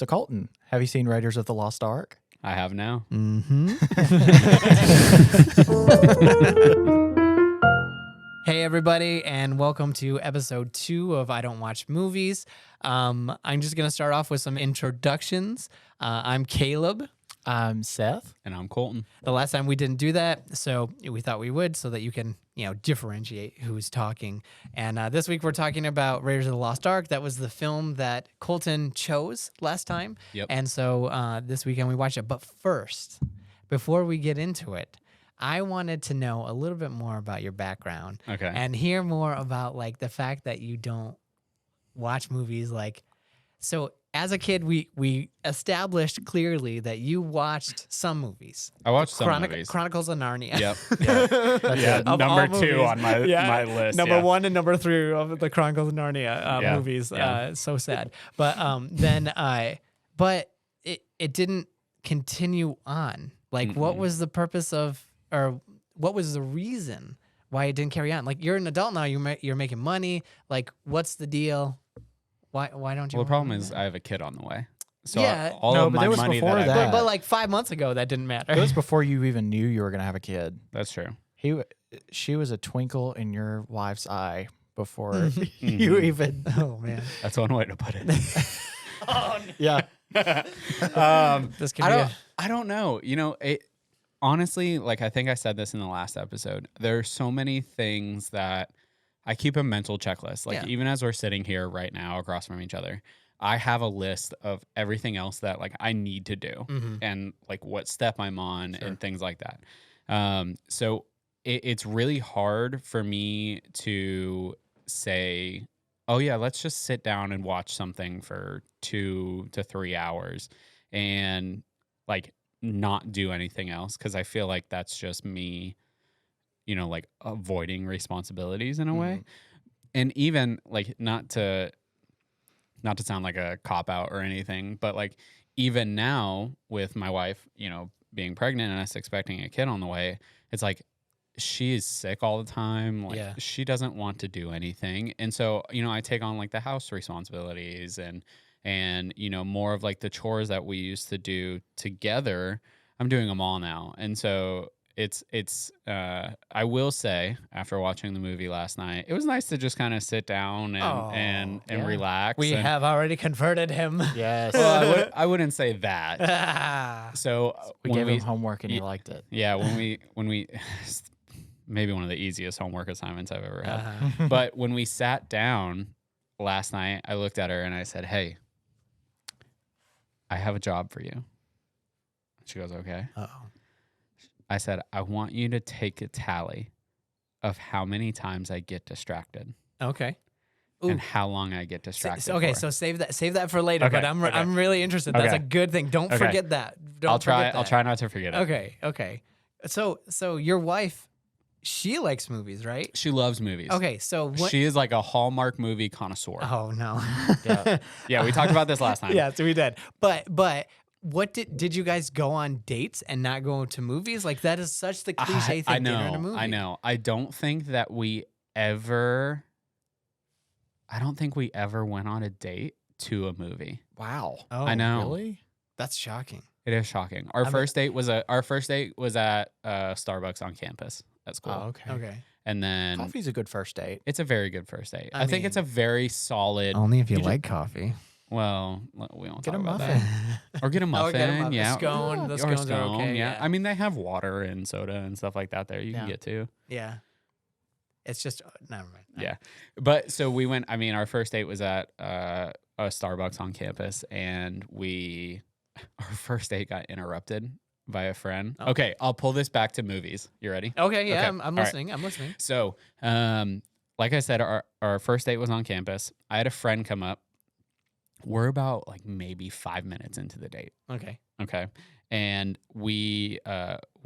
So Colton, have you seen Raiders of the Lost Ark? I have now. Hey, everybody, and welcome to episode 2 of I Don't Watch Movies. I'm just going to start off with some introductions. I'm Caleb. I'm Seth. And I'm Colton. The last time we didn't do that, so we thought we would so that you can, differentiate who's talking. And this week we're talking about Raiders of the Lost Ark. That was the film that Colton chose last time. Yep. And so this weekend we watched it. But first, before we get into it, I wanted to know a little bit more about your background. Okay. And hear more about like the fact that you don't watch movies. Like, so as a kid, we established clearly that you watched some movies. I watched some movies. Chronicles of Narnia. Yep. Yeah, Of number all 2 movies. on my list. Number 1 and number 3 of the Chronicles of Narnia movies. Yeah. So sad. But but it didn't continue on. Like, what was the purpose of, or what was the reason why it didn't carry on? Like, you're an adult now. You're making money. Like, what's the deal? Why don't you? Well, the problem is I have a kid on the way. So Yeah. all No, of but my there was money before that that. But like 5 months ago, that didn't matter. It was before you even knew you were going to have a kid. That's true. She was a twinkle in your wife's eye before you even. Oh man. That's one way to put it. Yeah. This could be I don't know. Honestly, like I think I said this in the last episode, there are so many things that I keep a mental checklist. Like even as we're sitting here right now across from each other, I have a list of everything else that like I need to do and like what step I'm on and things like that. So it's really hard for me to say, oh yeah, let's just sit down and watch something for 2 to 3 hours and like not do anything else, because I feel like that's just me, like avoiding responsibilities in a way. And even like not to sound like a cop out or anything, but like even now with my wife, being pregnant and us expecting a kid on the way, it's like she is sick all the time. Like she doesn't want to do anything. And so, I take on like the house responsibilities and more of like the chores that we used to do together. I'm doing them all now. And so it's I will say, after watching the movie last night, it was nice to just kind of sit down and relax. We have already converted him. Yes. Well, I wouldn't say that. So we gave him homework and he liked it. Yeah, when we maybe one of the easiest homework assignments I've ever had. But when we sat down last night, I looked at her and I said, "Hey, I have a job for you." She goes, "Okay." I said, "I want you to take a tally of how many times I get distracted." Okay. And how long I get distracted. So save that for later. Okay, But I'm really interested. That's Okay. a good thing. Don't forget that. I'll try not to forget it. Okay. So your wife, she likes movies, right? She loves movies. Okay. So what? She is like a Hallmark movie connoisseur. Oh no. Yeah, we talked about this last time. Yeah, so we did. But what did you guys go on dates and not go to movies? Like, that is such the cliche thing. I dinner know. and a movie. I know. I don't think we ever went on a date to a movie. Wow. Oh, I know. Really? That's shocking. It is shocking. Our first date was at Starbucks on campus at school. Oh, okay. Okay. And then Coffee's a good first date. it's a very good first date. I I think mean, it's a very solid. Only if you You like coffee. Well, we won't Get talk a about muffin. that. Or get a muffin. Get a muffin. Yeah. Scone. The Or scones are okay. Yeah. I mean, they have water and soda and stuff like that there. You can get to. Yeah. It's just never mind. Yeah. But so we went, our first date was at a Starbucks on campus, and our first date got interrupted by a friend. Oh. Okay, I'll pull this back to movies. You ready? Okay. Yeah. Okay. I'm All right. listening. I'm listening. So, like I said, our first date was on campus. I had a friend come up. We're about like maybe 5 minutes into the date. Okay. Okay. And we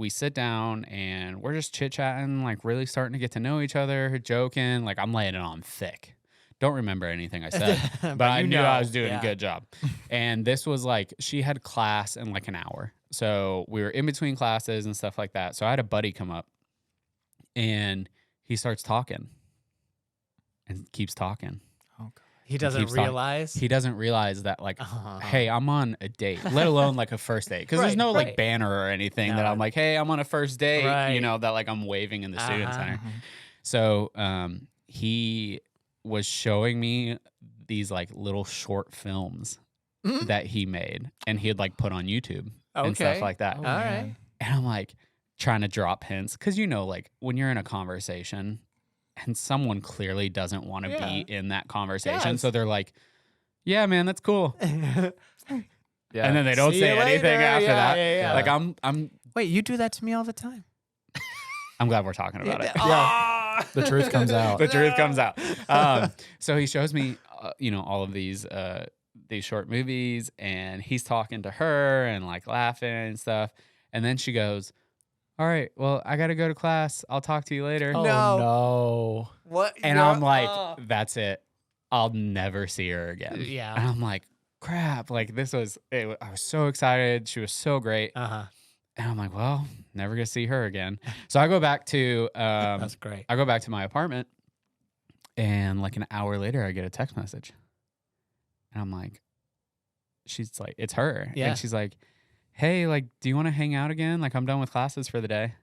sit down and we're just chit-chatting, like really starting to get to know each other, joking. Like I'm laying it on thick. Don't remember anything I said, but I knew I was doing a good job. And this was like, she had class in like an hour. So we were in between classes and stuff like that. So I had a buddy come up and he starts talking and keeps talking. Oh, God. He doesn't keeps talking. realize. He doesn't realize that, like, hey, I'm on a date, let alone like a first date. Because there's no like banner or anything that I'm like, hey, I'm on a first date, you know, that like I'm waving in the student center. So he was showing me these like little short films that he made and he had like put on YouTube and stuff like that. All right. And I'm like trying to drop hints because, you know, like when you're in a conversation and someone clearly doesn't want to be in that conversation. So they're like, yeah, man, that's cool. And then they don't say anything after that. Like I'm Wait, you do that to me all the time. I'm glad we're talking about it. The truth comes out. The truth comes out. So he shows me, you know, all of these short movies, and he's talking to her and like laughing and stuff. And then she goes, all right, well, I got to go to class. I'll talk to you later. Oh, no. What? And I'm like, that's it. I'll never see her again. Yeah. And I'm like, crap. Like I was so excited. She was so great. And I'm like, well, never gonna see her again. So I go back to that's great. I go back to my apartment, and like an hour later, I get a text message, and I'm like, she's like, it's her, and she's like, hey, like, do you want to hang out again? Like, I'm done with classes for the day.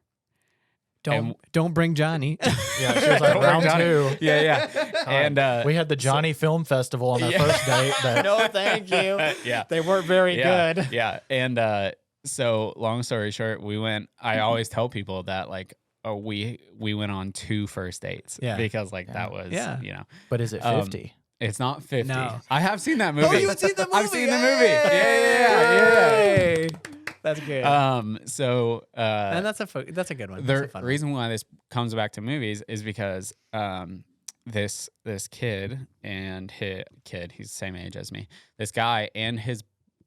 Don't bring Johnny. Yeah, she was like round 2. Yeah. And we had the Johnny Film Festival on our first date. But No, thank you. Yeah, They weren't very good. Yeah, and so long story short, we went. I always tell people that like, we went on 2 first dates. Yeah. Because like that was you know. But is it 50? It's not 50. No. I have seen that movie. Oh, you've seen the movie? I've seen the movie. Yeah. That's good. So and that's a good one. The reason why this comes back to movies is because this kid and he's the same age as me. This guy and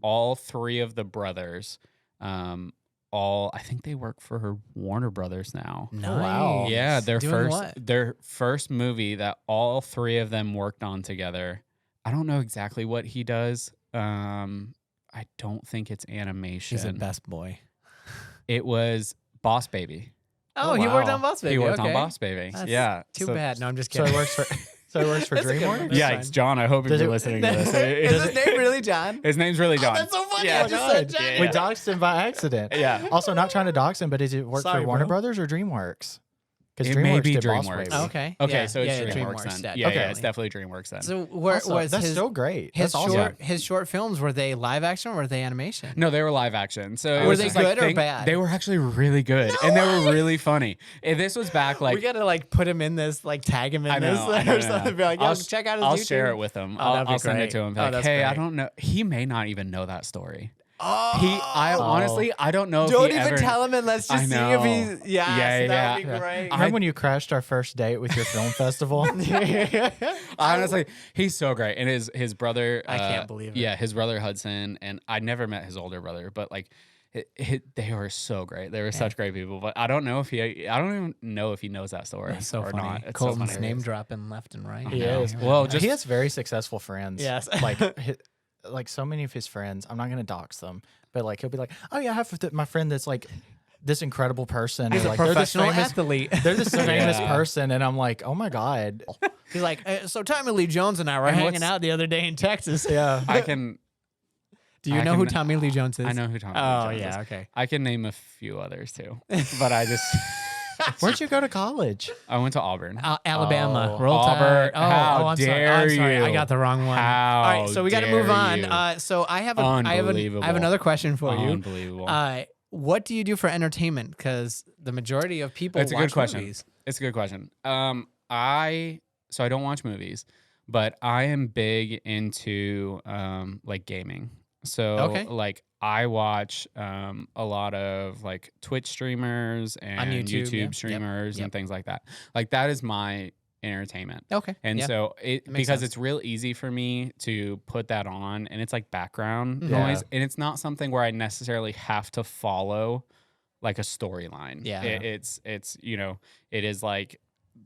all 3 of the brothers, I think they work for Warner Brothers now. Nice. Wow. Yeah, Doing their first movie that all 3 of them worked on together. I don't know exactly what he does. I don't think it's animation. He's a best boy. It was Boss Baby. Oh, he worked on Boss Baby. He worked on Boss Baby. That's too bad. No, I'm just kidding. So it works for That's a good DreamWorks? one. Yeah, That's it's John. I hope if you're listening to this. Is his name really John? His name's really John. That's so funny. Yeah. I just said John. Yeah. We doxed him by accident. Yeah. Also, not trying to dox him, but does it work Sorry, for Warner bro. Brothers or DreamWorks? Because It may be did Boss DreamWorks. Baby. Oh, okay. Okay, Yeah. so it's Yeah, DreamWorks then. yeah, Yeah, it's definitely DreamWorks then. So where Also, was that's his so great. his That's short awesome. his short films, were they live action or were they animation? No, they were live action. So it Were was they just good like or bad? They were actually really good, and they were really funny. And this was back like we gotta like put him in this, like tag him in I know, this I know, or something. Be like, yo, check out his I'll YouTube. share it with him. Oh, that'd be I'll send it great. to him. Oh, Like, that's hey, I great. don't know. He may not even know that story. Oh, Honestly, I don't know. don't if he even ever, tell him and let's I just see know. if he's that would be Yeah. great. Remember when you crashed our first date with your film festival? Honestly, he's so great, and his brother. I can't believe it. Yeah, his brother Hudson, and I never met his older brother, but like, they were so great. They were such great people. But I don't even know if he knows that story That's so or funny. not. It's Colton's so funny. name dropping left and right. He Yeah. is. Well, He has very successful friends. Yes. Like so many of his friends. I'm not going to dox them, but like he'll be like, "Oh yeah, I have my friend that's like this incredible person." He's or, a like, they're this professional famous- athlete. They're this famous Yeah. person, and I'm like, "Oh my god." He's like, so Tommy Lee Jones and I were And hanging what's- out the other day in Texas. Yeah. I can. Do you I know who can- Tommy Lee Jones is? I know who Tommy Lee Oh Jones yeah, is. okay. I can name a few others too, but I just Where'd you go to college? I went to Auburn. Alabama. Oh, Roll Auburn. Tide. How I'm sorry. dare I'm sorry. I you. got the wrong one. How All right, so we got to move dare on. you. So I have another question for you. Unbelievable. What do you do for entertainment? Because the majority of people It's a watch good question. movies. It's a good question. I don't watch movies, but I am big into like gaming. So Okay. like I watch a lot of like Twitch streamers and YouTube, yeah. Yep, streamers yep. and things like that. Like that is my entertainment. Okay. And yeah. so makes because sense. it's real easy for me to put that on and it's like background Mhm. noise Yeah. and it's not something where I necessarily have to follow like a storyline. Yeah. It's you know, it is like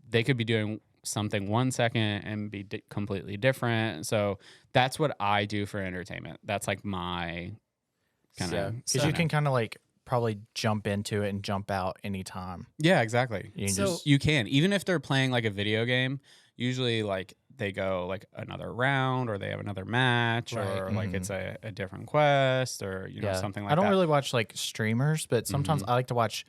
they could be doing something 1 second and be completely different. So that's what I do for entertainment. That's like my kind of Because you can kind of like probably jump into it and jump out anytime. Yeah, exactly. You can So- just You can, even if they're playing like a video game, usually like they go like another round, or they have another match, Right. or like it's a different quest, or something like that. I don't really watch like streamers, but sometimes Mm-hmm. I like to watch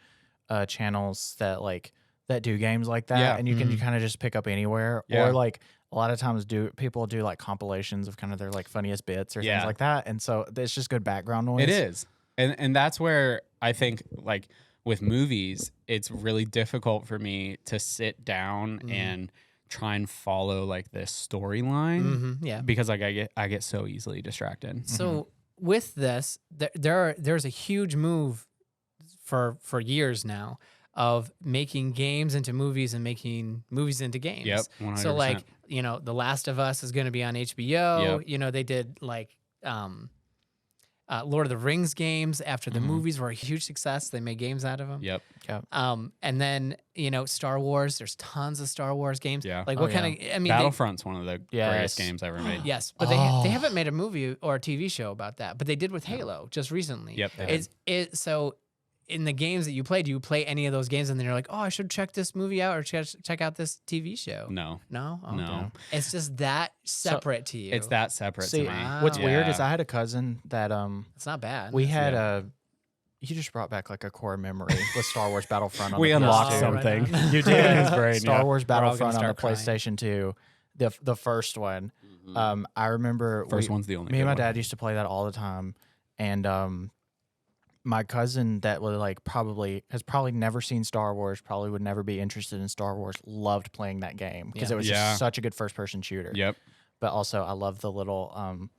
channels that do games like that, Yeah. and you can kind of just pick up anywhere, Yeah. or like a lot of times people do like compilations of kind of their like funniest bits or Yeah. things like that, and so it's just good background noise. It is. And that's where I think like with movies, it's really difficult for me to sit down and try and follow like this storyline Yeah. because like I get so easily distracted. So with this, there's a huge move for years now of making games into movies and making movies into games. Yep, 100%. So like, The Last of Us is going to be on HBO. Yep. They did like Lord of the Rings games after the movies were a huge success. They made games out of them. Yep. And then, Star Wars, there's tons of Star Wars games. Yeah. Like Oh, what kind of, Battlefront's one of the Yes. greatest games ever made. yes, but they haven't made a movie or a TV show about that, but they did with Halo just recently. Yep, they did. So in the games that you play, do you play any of those games and then you're like, oh, I should check this movie out or check out this TV show? No. No? Oh, No. It's just that separate to you. It's that separate See, to me. what's weird is Yeah. I had a cousin that It's not bad. we had you just brought back like a core memory with Star Wars Battlefront. On We the unlocked PS2. something. Right You did. It was great. Star Wars We're all gonna Battlefront on the start crying. PlayStation 2, the first one. I remember First one's the only me and good my one. dad used to play that all the time, and my cousin that was like has probably never seen Star Wars, probably would never be interested in Star Wars, loved playing that game because Yeah. it was Yeah. just such a good first person shooter. Yep. But also I love the little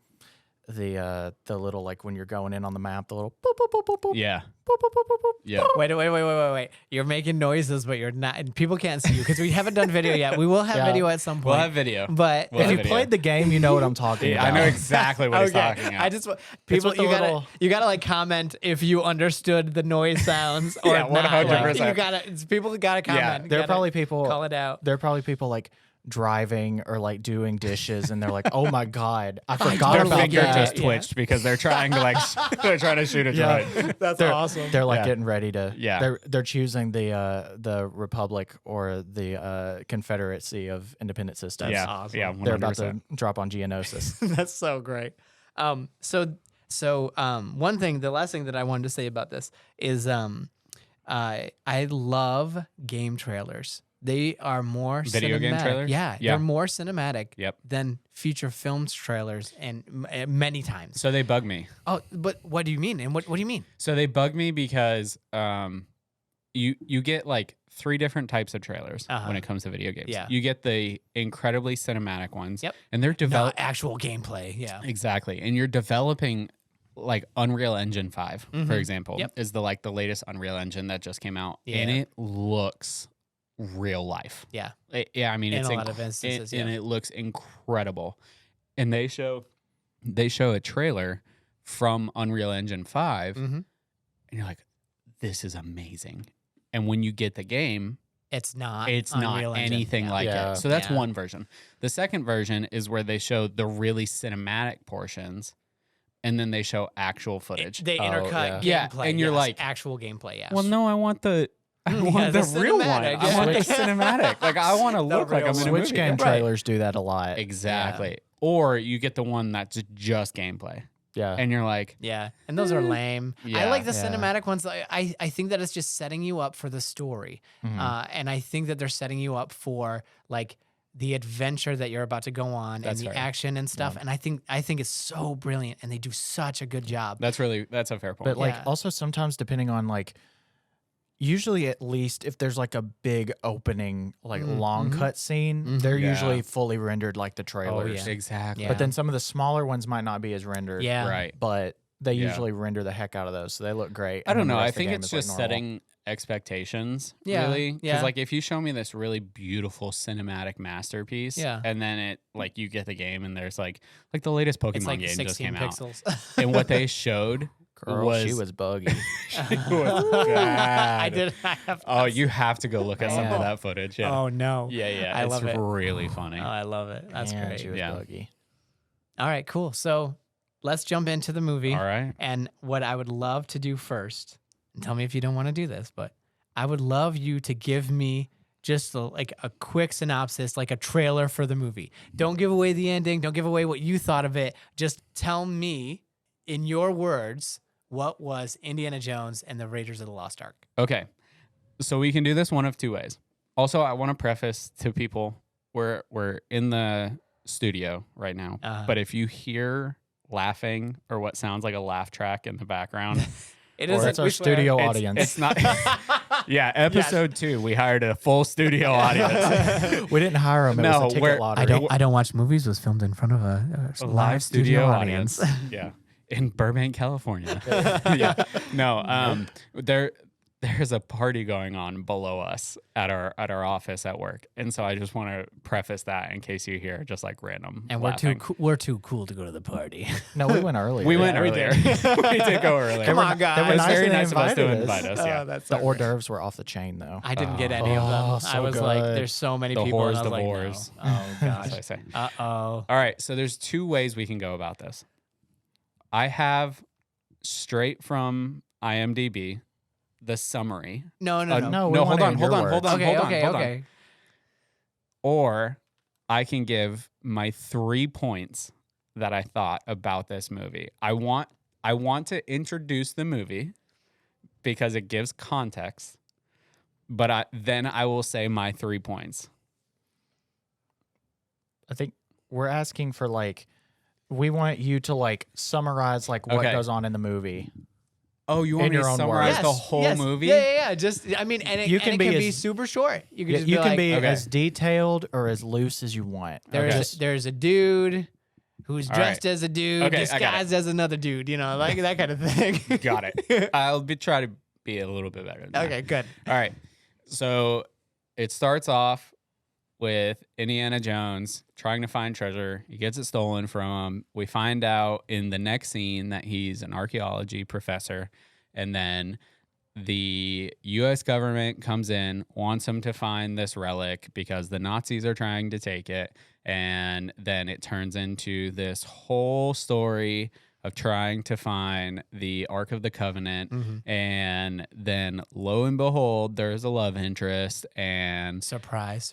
the little like when you're going in on the map, the little boop, boop, boop, boop, boop, Yeah. boop, boop, boop, boop, boop. Yeah. Wait. You're making noises, but you're not. And people can't see you because we haven't done video yet. We will have Yeah. video at some point. We'll have video. But We'll If have you video. played the game, you know what I'm talking Yeah, about. I know exactly what he's talking about. I just people with the you little- gotta like comment if you understood the noise sounds or Yeah, not. 100%. You gotta people gotta comment. There are Gotta probably people call it out. There are probably people like driving or like doing dishes, and they're like, "Oh my god, I forgot Their about finger that." just twitched because they're trying to like they're trying to shoot a Yeah. droid. That's They're, awesome. They're like Yeah. getting ready to. Yeah. They're choosing the Republic or the Confederacy of Independent Systems. Yeah. awesome. Yeah. They're about 100%. to drop on Geonosis. That's so great. So one thing, the last thing that I wanted to say about this is I love game trailers. They are more Video cinematic. game trailers? Yeah, Yeah. they're more cinematic Yep. than feature films trailers and many times. So they bug me. Oh, but what do you mean? And what do you mean? So they bug me because you get like 3 different types of trailers when it comes to video games. Yeah. You get the incredibly cinematic ones. Yep. And they're No, developed actual gameplay. Yeah. exactly. And you're developing like Unreal Engine 5, for example, Yep. is the latest Unreal Engine that just came out. Yeah. And it looks real life. Yeah. Yeah, I mean, In it's a lot of instances, yeah. and it looks incredible. And they show a trailer from Unreal Engine 5, Mm-hmm. and you're like, this is amazing. And when you get the game, It's not. it's Unreal not Engine. anything Yeah. like Yeah. it. So that's Yeah. one version. The second version is where they show the really cinematic portions, and then they show actual footage. They Oh, intercut yeah. gameplay. Yeah, and you're yes, like- actual gameplay. Yes. well, no, I want the Yeah, the the real one. cinematic, I want the yeah. cinematic. Like I want to look like real I'm in a Switch movie. game Right. trailers do that a lot. Exactly. Or you get the one that's just gameplay, Yeah. and you're like, Yeah, and those are lame. I Yeah. like the Yeah. cinematic ones. I think that it's just setting you up for the story, and I think that they're setting you up for like the adventure that you're about to go on That's and the fair. action and stuff. And I think it's so brilliant, and they do such a good job. that's a fair point. But like Yeah. also sometimes depending on like usually at least if there's like a big opening like long cut scene, they're Yeah. usually fully rendered like the trailers. yeah. exactly. Yeah. But then some of the smaller ones might not be as rendered. Yeah. Right. But they Yeah. usually render the heck out of those, so they look great. I and don't then the know. I rest of the think game it's is, like, just normal. setting expectations, Yeah, really. yeah. Because like if you show me this really beautiful cinematic masterpiece, Yeah. and then it like you get the game and there's like the latest Pokemon It's like game just 16 came out, pixels. and what they showed Girl, she was buggy. was bad. I did. I have. Oh, you have to go look at some of Man. that footage. Yeah. Oh no. Yeah. I it's love it. really funny. Oh, I love it. That's Man, great. She was Yeah. buggy. All right, cool. So let's jump into the movie. All right. And what I would love to do first, and tell me if you don't want to do this, but I would love you to give me just like a quick synopsis, like a trailer for the movie. Don't give away the ending. Don't give away what you thought of it. Just tell me in your words what was Indiana Jones and the Raiders of the Lost Ark. Okay. So we can do this one of two ways. Also, I want to preface to people, we're in the studio right now, but if you hear laughing or what sounds like a laugh track in the background, it's our studio audience. It's not. Yeah, episode 2, we hired a full studio audience. We didn't hire them. It was a ticket lottery. I don't watch movies. Was filmed in front of a live studio audience. Yeah, in Burbank, California. Yeah, no. There's a party going on below us at our office at work, and so I just want to preface that in case you hear just like random. And laughing. we're too cool to go to the party. No, we went earlier. We went earlier. We did go earlier. Come on, guys. It was very nice of us to invite us. Yeah, The hors d'oeuvres were off the chain, though. I didn't get any of them. so I was like, good. there's so many The people. whores, And I was the like, whores. no. Oh That's what I gosh. say. Uh-oh. All right, so there's 2 ways we can go about this. I have straight from IMDb the summary. No. No, we No, want hold to hear on. your words. Okay. Or I can give my 3 points that I thought about this movie. I want to introduce the movie because it gives context, but then I will say my 3 points. I think we're asking for like, we want you to like summarize like what Okay. goes on in the movie. Oh, you want In me your to own summarize words. the whole movie? Yeah. Just, I mean, and it, You and can it be can as- be super short. You can Yeah, just you be can like, be Okay. as detailed or as loose as you want. there's a dude who's All dressed right. as a dude, Okay, I got it. disguised as another dude, like that kind of thing. Got it. I'll try to be a little bit better than that. Okay, good. All right. So it starts off with Indiana Jones trying to find treasure. He gets it stolen from him. We find out in the next scene that he's an archaeology professor. And then the U.S. government comes in, wants him to find this relic because the Nazis are trying to take it. And then it turns into this whole story of trying to find the Ark of the Covenant. And then lo and behold, there's a love interest. And Surprise.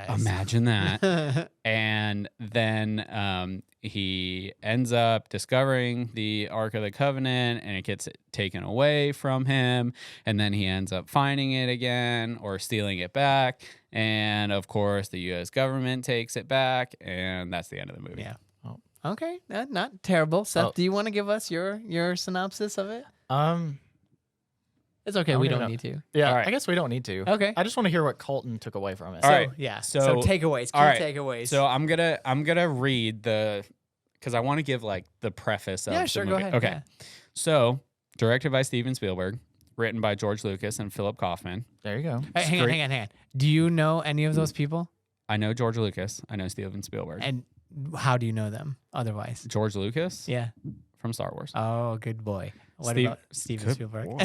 imagine that. And then he ends up discovering the Ark of the Covenant and it gets taken away from him. And then he ends up finding it again or stealing it back. And of course, the U.S. government takes it back. And that's the end of the movie. Yeah. Okay, not terrible. Seth, Oh. do you want to give us your synopsis of it? Um, It's okay. I We don't don't even need to. yeah, All right. I guess we don't need to. Okay. I just want to hear what Colton took away from it. All right. Yeah. So- So takeaways. Key all right. takeaways. So I'm gonna read because I want to give like the preface of yeah, the sure. Go movie. ahead. Okay. Yeah. So directed by Steven Spielberg, written by George Lucas and Philip Kaufman. There you go. Hey, hang on. Do you know any of those people? I know George Lucas. I know Steven Spielberg. And how do you know them otherwise? George Lucas Yeah. from Star Wars. Oh, good boy. What Steve- about Steven Good Spielberg? boy.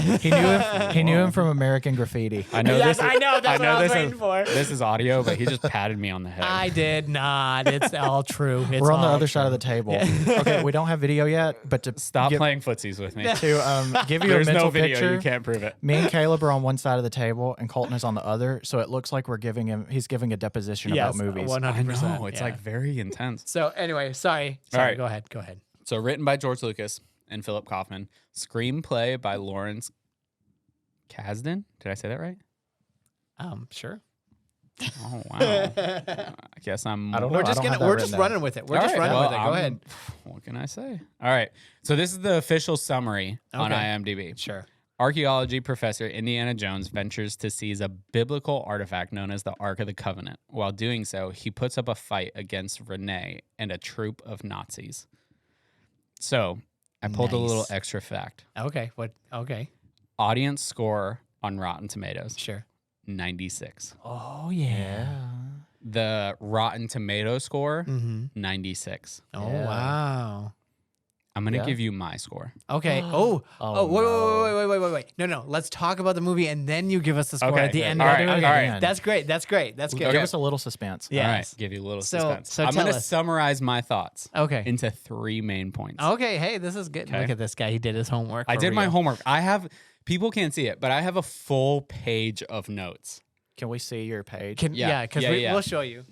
He knew him from American Graffiti. I know Yes, this. I know. That's what I was this waiting is, for. This is audio, but he just patted me on the head. I did not. It's all true. It's We're on the all other side of the table. Okay, we don't have video yet, but to Stop give, playing footsies with me. to give you There's a mental no video. picture. You can't prove it. Me and Caleb are on one side of the table, and Colton is on the other. So it looks like he's giving a deposition Yes, about movies. 100%. I know. It's yeah. like very intense. So anyway, sorry. All right. Go ahead. So written by George Lucas and Philip Kaufman. Screenplay by Lawrence Kasdan. Did I say that right? Sure. Oh wow. I guess I'm. I don't know. We're just I don't have that we're written just down. running with it. We're All just right, running well, with it. Go ahead. What can I say? All right. So this is the official summary on Okay. IMDb. Sure. Archaeology professor Indiana Jones ventures to seize a biblical artifact known as the Ark of the Covenant. While doing so, he puts up a fight against Renee and a troop of Nazis. So I pulled a little Nice. extra fact. Okay. What? Okay. Audience score on Rotten Tomatoes, Sure. 96. Oh yeah. The Rotten Tomato score, Mm-hmm. 96. Oh Yeah. wow. I'm going to Yeah. give you my score. Okay. Oh, Wait. No. Let's talk about the movie and then you give us the score Okay. at the end. All of right. it. All Okay. right. That's great. That's good. Give us a little suspense. Yeah. All right. Yes. Give you a little So- suspense. so I'm tell going to us. summarize my thoughts Okay. into 3 main points. Okay. Hey, this is good. Okay. Look at this guy. He did his homework. I for did my real. homework. People can't see it, but I have a full page of notes. Can we see your page? Yeah, because Yeah. we'll show you.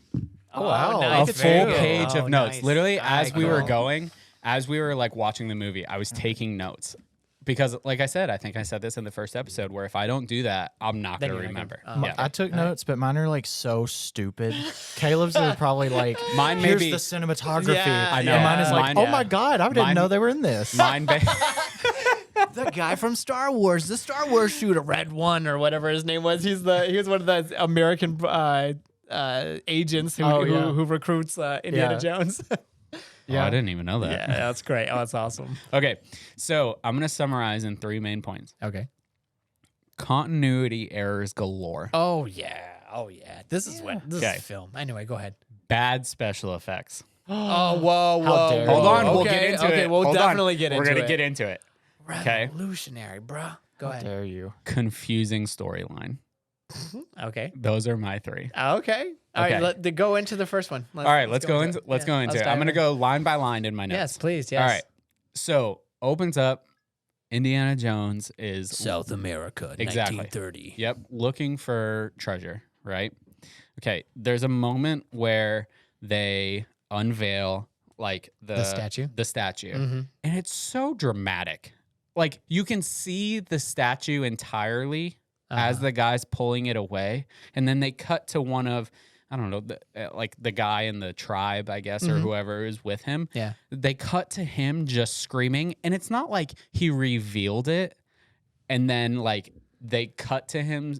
Oh, wow. nice. A Very full cool. page of notes. Nice. Literally, as we were cool. going, as we were like watching the movie, I was taking notes. Because, like I said, I think I said this in the first episode, where if I don't do that, I'm not Then going to you're not remember. gonna- Yeah. I took notes, but mine are like so stupid. Caleb's are probably like, Mine here's maybe- the cinematography. Yeah, I know. And mine is like, Mine- oh my God, I didn't Mine- know they were in this. Mine, The guy from Star Wars, the Star Wars shooter, Red One or whatever his name was. He was one of the American agents who recruits Indiana Yeah. Jones. Oh, I didn't even know that. Yeah, that's great. Oh, that's awesome. Okay, so I'm going to summarize in 3 main points. Okay. Continuity errors galore. Oh yeah. This is Okay. film. Anyway, go ahead. Bad special effects. Oh whoa. How dare Hold you. on, we'll Okay, get into okay, it. we'll Hold on. definitely get into We're gonna it. get into it. Okay. Revolutionary, bro. Go How ahead. dare you? Confusing storyline. Okay. Those are my 3. Okay. All right. Okay. Go into the first one. All right, let's go into it. let's Yeah, go into it. dive I'm gonna in. go line by line in my notes. Yes, please. Yes. All right. So opens up. Indiana Jones is South America, Exactly. 1930. Yep, looking for treasure, right? Okay, there's a moment where they unveil like the statue? The statue. Mhm. And it's so dramatic. Like you can see the statue entirely as the guy's pulling it away, and then they cut to one of I don't know, like the guy in the tribe, I guess, or whoever is with him. Yeah. They cut to him just screaming, and it's not like he revealed it, and then like they cut to him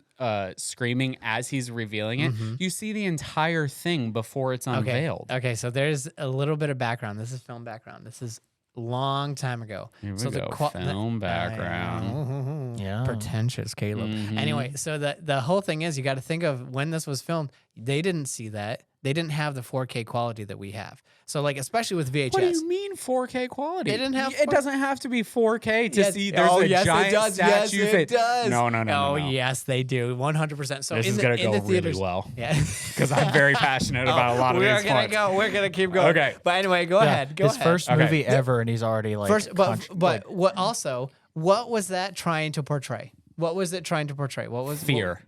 screaming as he's revealing it. You see the entire thing before it's unveiled. Okay, so there's a little bit of background. This is film background. This is a long time ago. Here we so go. Film background. Yeah. Pretentious, Caleb. Mhm. Anyway, so the whole thing is you got to think of when this was filmed. They didn't see that. They didn't have the 4K quality that we have. So like especially with VHS. What do you mean 4K quality? They didn't have It doesn't have to be 4K to Yes. see. There's Oh, a yes, giant it does. statue. Yes, that- it does. No. Oh, yes, they do. 100%. So This in is the, gonna in go the really theaters, well Yeah. because I'm very passionate about a lot of we're these gonna points. go. We're gonna keep going. Okay. But anyway, go Yeah, ahead. Go his ahead. first Okay. movie ever, and he's already like First, but what also? What was that trying to portray? What was it trying to portray? What was Fear.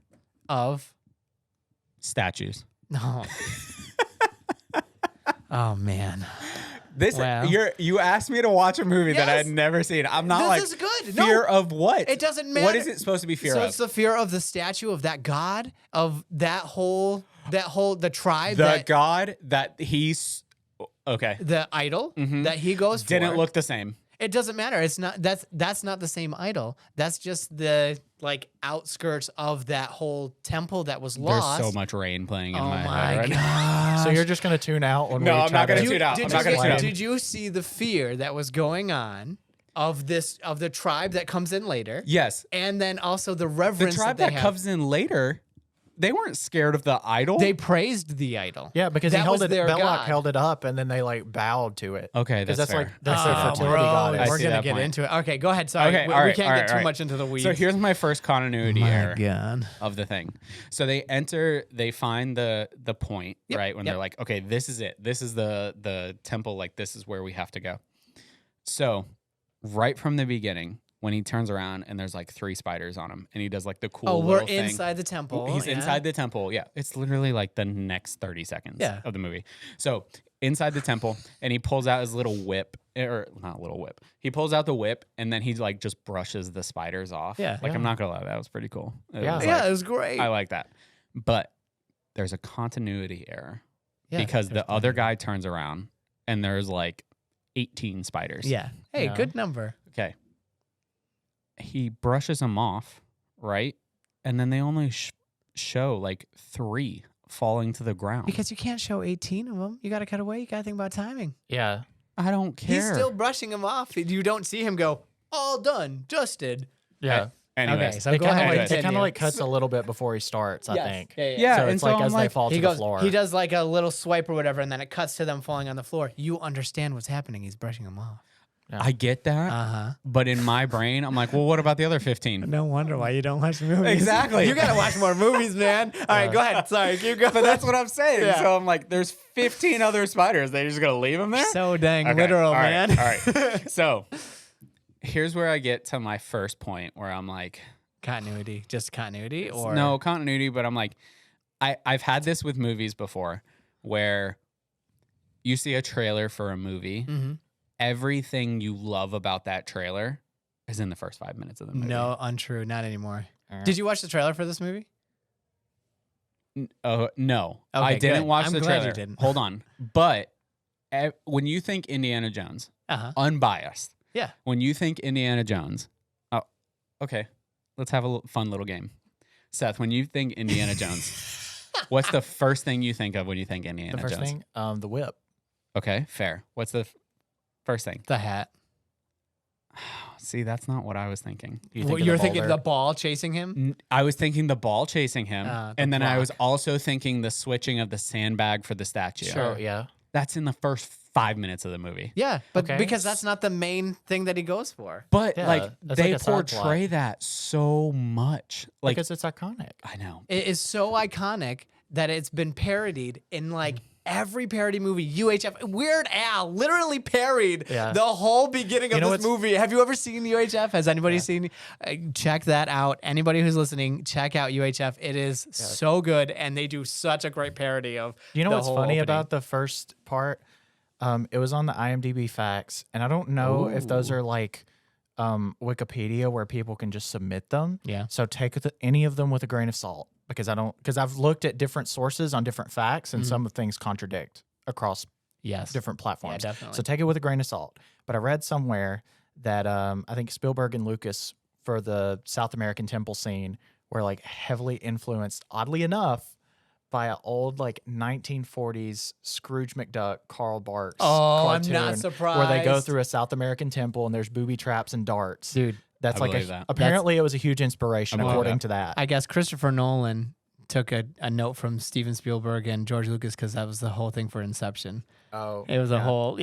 of? Statues. No. Oh man. This Wow. you asked me to watch a movie that I had Yes. never seen. I'm not This like is good. fear No, of what? it doesn't matter. What is it supposed to be fear So of? it's the fear of the statue of that god of that whole the tribe The that god that he's okay. the idol that he goes for. Didn't look the same. It doesn't matter. It's not that's not the same idol. That's just the like outskirts of that whole temple that was lost. There's so much rain playing in Oh my head my right now. god. So you're just gonna tune out when No, we I'm try not gonna to tune out. Did I'm you not gonna get- tune out. Did you see the fear that was going on of the tribe that comes in later? Yes. And then also the The reverence tribe that, that they have. comes in later, they weren't scared of the idol. They praised the idol. Yeah, because That he held was it. their Belloc god. held it up, and then they like bowed to it. Okay, because that's that's like fair. that's their fertility bro, goddess. I we're see gonna that get point. into it. Okay, go ahead. Sorry, Okay, we all right, can't all get right, too all right. much into the weeds. So here's my first continuity error God. of the thing. So they find the point, right? When yep. they're like, okay, this is it. This is the temple, like this is where we have to go. So right from the beginning, when he turns around and there's like 3 spiders on him, and he does like the cool Oh, we're little thing. inside the temple. He's yeah. inside the temple. Yeah. It's literally like the next 30 seconds Yeah. of the movie. So inside the temple, and he pulls out his little whip, or not little whip. He pulls out the whip, and then he like just brushes the spiders off. Yeah. Like, I'm Yeah. not gonna lie, that was pretty cool. It Yeah. was Yeah, like- it was great. I like that. But there's a continuity error Yeah, because there's the other plenty. guy turns around and there's like 18 spiders. Yeah. Hey, Yeah. good number. Okay. He brushes them off, right? And then they only show like 3 falling to the ground. Because you can't show 18 of them. You got to cut away. You got to think about timing. Yeah, I don't care. He's still brushing them off. You don't see him go, all done, dusted. yeah. Anyways, Okay, so It go kind ahead. of like, Anyways. it kind of like cuts a little bit before he starts. I think. Yeah, So and it's so like I'm as they like- fall to He the goes. floor. He does like a little swipe or whatever, and then it cuts to them falling on the floor. You understand what's happening. He's brushing them off. I get that. Uh-huh. But in my brain, I'm like, well, what about the other 15? No wonder why you don't watch movies. Exactly. You got to watch more movies, man. All right, go ahead. Sorry, keep going. But that's what I'm saying. Yeah. So I'm like, there's 15 other spiders. They just gonna leave them there? So dang Okay, literal, all right, man. All right. So here's where I get to my first point where I'm like, Continuity, just continuity, or No continuity, but I'm like, I've had this with movies before where you see a trailer for a movie. Mhm. Everything you love about that trailer is in the first 5 minutes of the movie. No, untrue, not anymore. Did you watch the trailer for this movie? No, Okay, I didn't good. watch I'm the glad you trailer. didn't. Hold on. But when you think Indiana Jones, unbiased. Yeah. When you think Indiana Jones, oh, okay. Let's have a fun little game. Seth, when you think Indiana Jones, what's the first thing you think of when you think Indiana The first Jones? thing, the whip. Okay, fair. What's the first thing? The hat. See, that's not what I was thinking. You think of You're the thinking boulder? the ball chasing him? I was thinking the ball chasing him, The and then I was block. also thinking the switching of the sandbag for the statue. Sure, yeah. That's in the first 5 minutes of the movie. Yeah, but Okay. because that's not the main thing that he goes for. But Yeah, like that's they like a side plot. portray that so much. Like Because it's iconic. I know. It is so iconic that it's been parodied in like every parody movie. UHF, Weird Al literally parodied Yeah. the whole beginning of know this what's- movie. Have you ever seen UHF? Has anybody seen? Check that out. Anybody who's listening, check out UHF. It is so good, and they do such a great parody of. You know the what's whole funny opening. about the first part? It was on the IMDb facts, and I don't know if those are like Wikipedia where people can just submit them. Yeah. So take any of them with a grain of salt because I've looked at different sources on different facts, and some of things contradict across Yes. different platforms. definitely. So take it with a grain of salt. But I read somewhere that I think Spielberg and Lucas for the South American temple scene were like heavily influenced, oddly enough, by an old like 1940s Scrooge McDuck, Carl Barks Oh, I'm cartoon not where they go surprised. through a South American temple and there's booby traps and darts. Dude, That's I like believe that. apparently it was a huge inspiration I believe according that. to that. I guess Christopher Nolan took a note from Steven Spielberg and George Lucas because that was the whole thing for Inception. Oh, It was a whole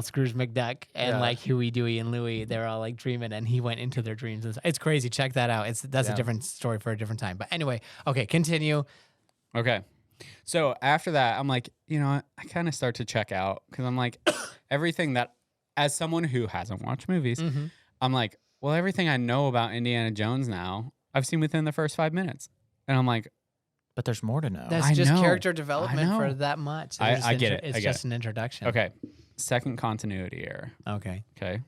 Scrooge McDuck and Yeah. like Huey, Dewey, and Louie. They were all like dreaming, and he went into their dreams. It's crazy. Check that out. That's a Yeah. different story for a different time. But anyway, okay, continue. Okay. So after that, I'm like, you know what? I kind of start to check out because I'm like, everything that, as someone who hasn't watched movies, I'm like, well, everything I know about Indiana Jones now, I've seen within the first 5 minutes. And I'm like, but there's more to know. That's I just know. character I development for know. that much. I get it. It's I get just an introduction. okay, second continuity error. Okay. Okay.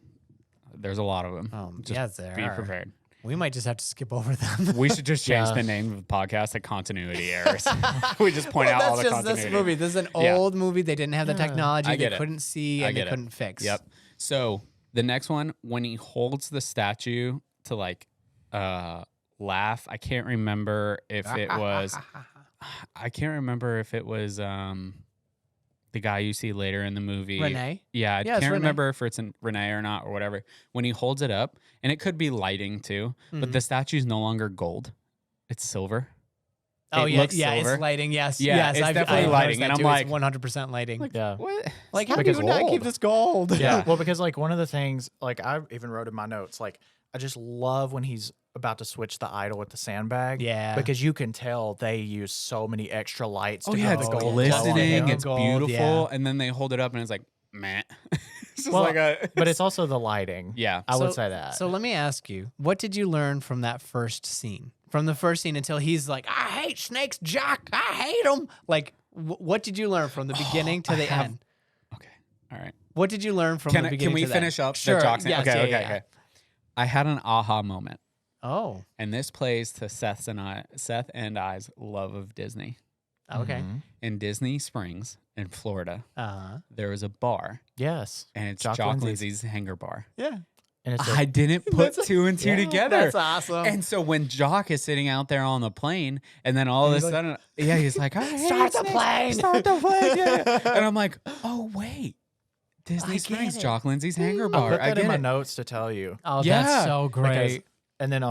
There's a lot of them. Just yes, there be are. prepared. We might just have to skip over them. We should just change Yeah. the name of the podcast to Continuity Errors. We just point out all the that's just continuity. this movie. This is an Yeah. old movie. They didn't have the technology. I They get it. couldn't see I and they get it. couldn't fix. Yep. So the next one, when he holds the statue to like laugh, I can't remember if it was the guy you see later in the movie. Renee. Yeah, I Yeah, it's can't Renee. remember if it's in Renee or not or whatever. When he holds it up, and it could be lighting too, but the statue's no longer gold. It's silver. Oh It yeah, looks yeah, silver. it's lighting. Yes, Yeah, yes, it's I've definitely noticed lighting, that and I'm too. like- It's 100% lighting. Yeah. What? Like, how do because you not keep gold. this gold? Yeah. Well, because like one of the things, like I even wrote in my notes, like I just love when he's about to switch the idol with the sandbag. Yeah. Because you can tell they use so many extra lights. Oh to yeah, get it's the gold glow on glistening. it. It's Gold, beautiful, yeah. and then they hold it up, and it's like, meh. It's just Well, like a. but it's also the lighting. Yeah. I would say that. So let me ask you, what did you learn from that first scene? From the first scene until he's like, I hate snakes, Jock. I hate them. Like, what did you learn from the beginning to I the have- end? Okay. All right. What did you learn from Can the I, beginning can we to the finish end? up Sure. the Jock scene? Yes, Okay. yeah, Okay. yeah, Okay. I had an aha moment, Oh, and this plays to Seth and I's love of Disney. okay. Mhm. In Disney Springs, in Florida, Uh-huh. there was a bar, Yes. and it's Jock Jock Lindsay's. Lindsay's Hanger Bar. Yeah. And it's I didn't put two and two together. That's awesome. And so when Jock is sitting out there on the plane, and then all of a he's like, sudden, he's like, I hate Start the snakes. plane. Start the plane. Yeah. And I'm like, oh, wait. Disney I Springs, get it. Jock Lindsay's Hanger I Bar. put I that in get my it. notes to tell you. Oh, Yeah, that's so great. Because- and then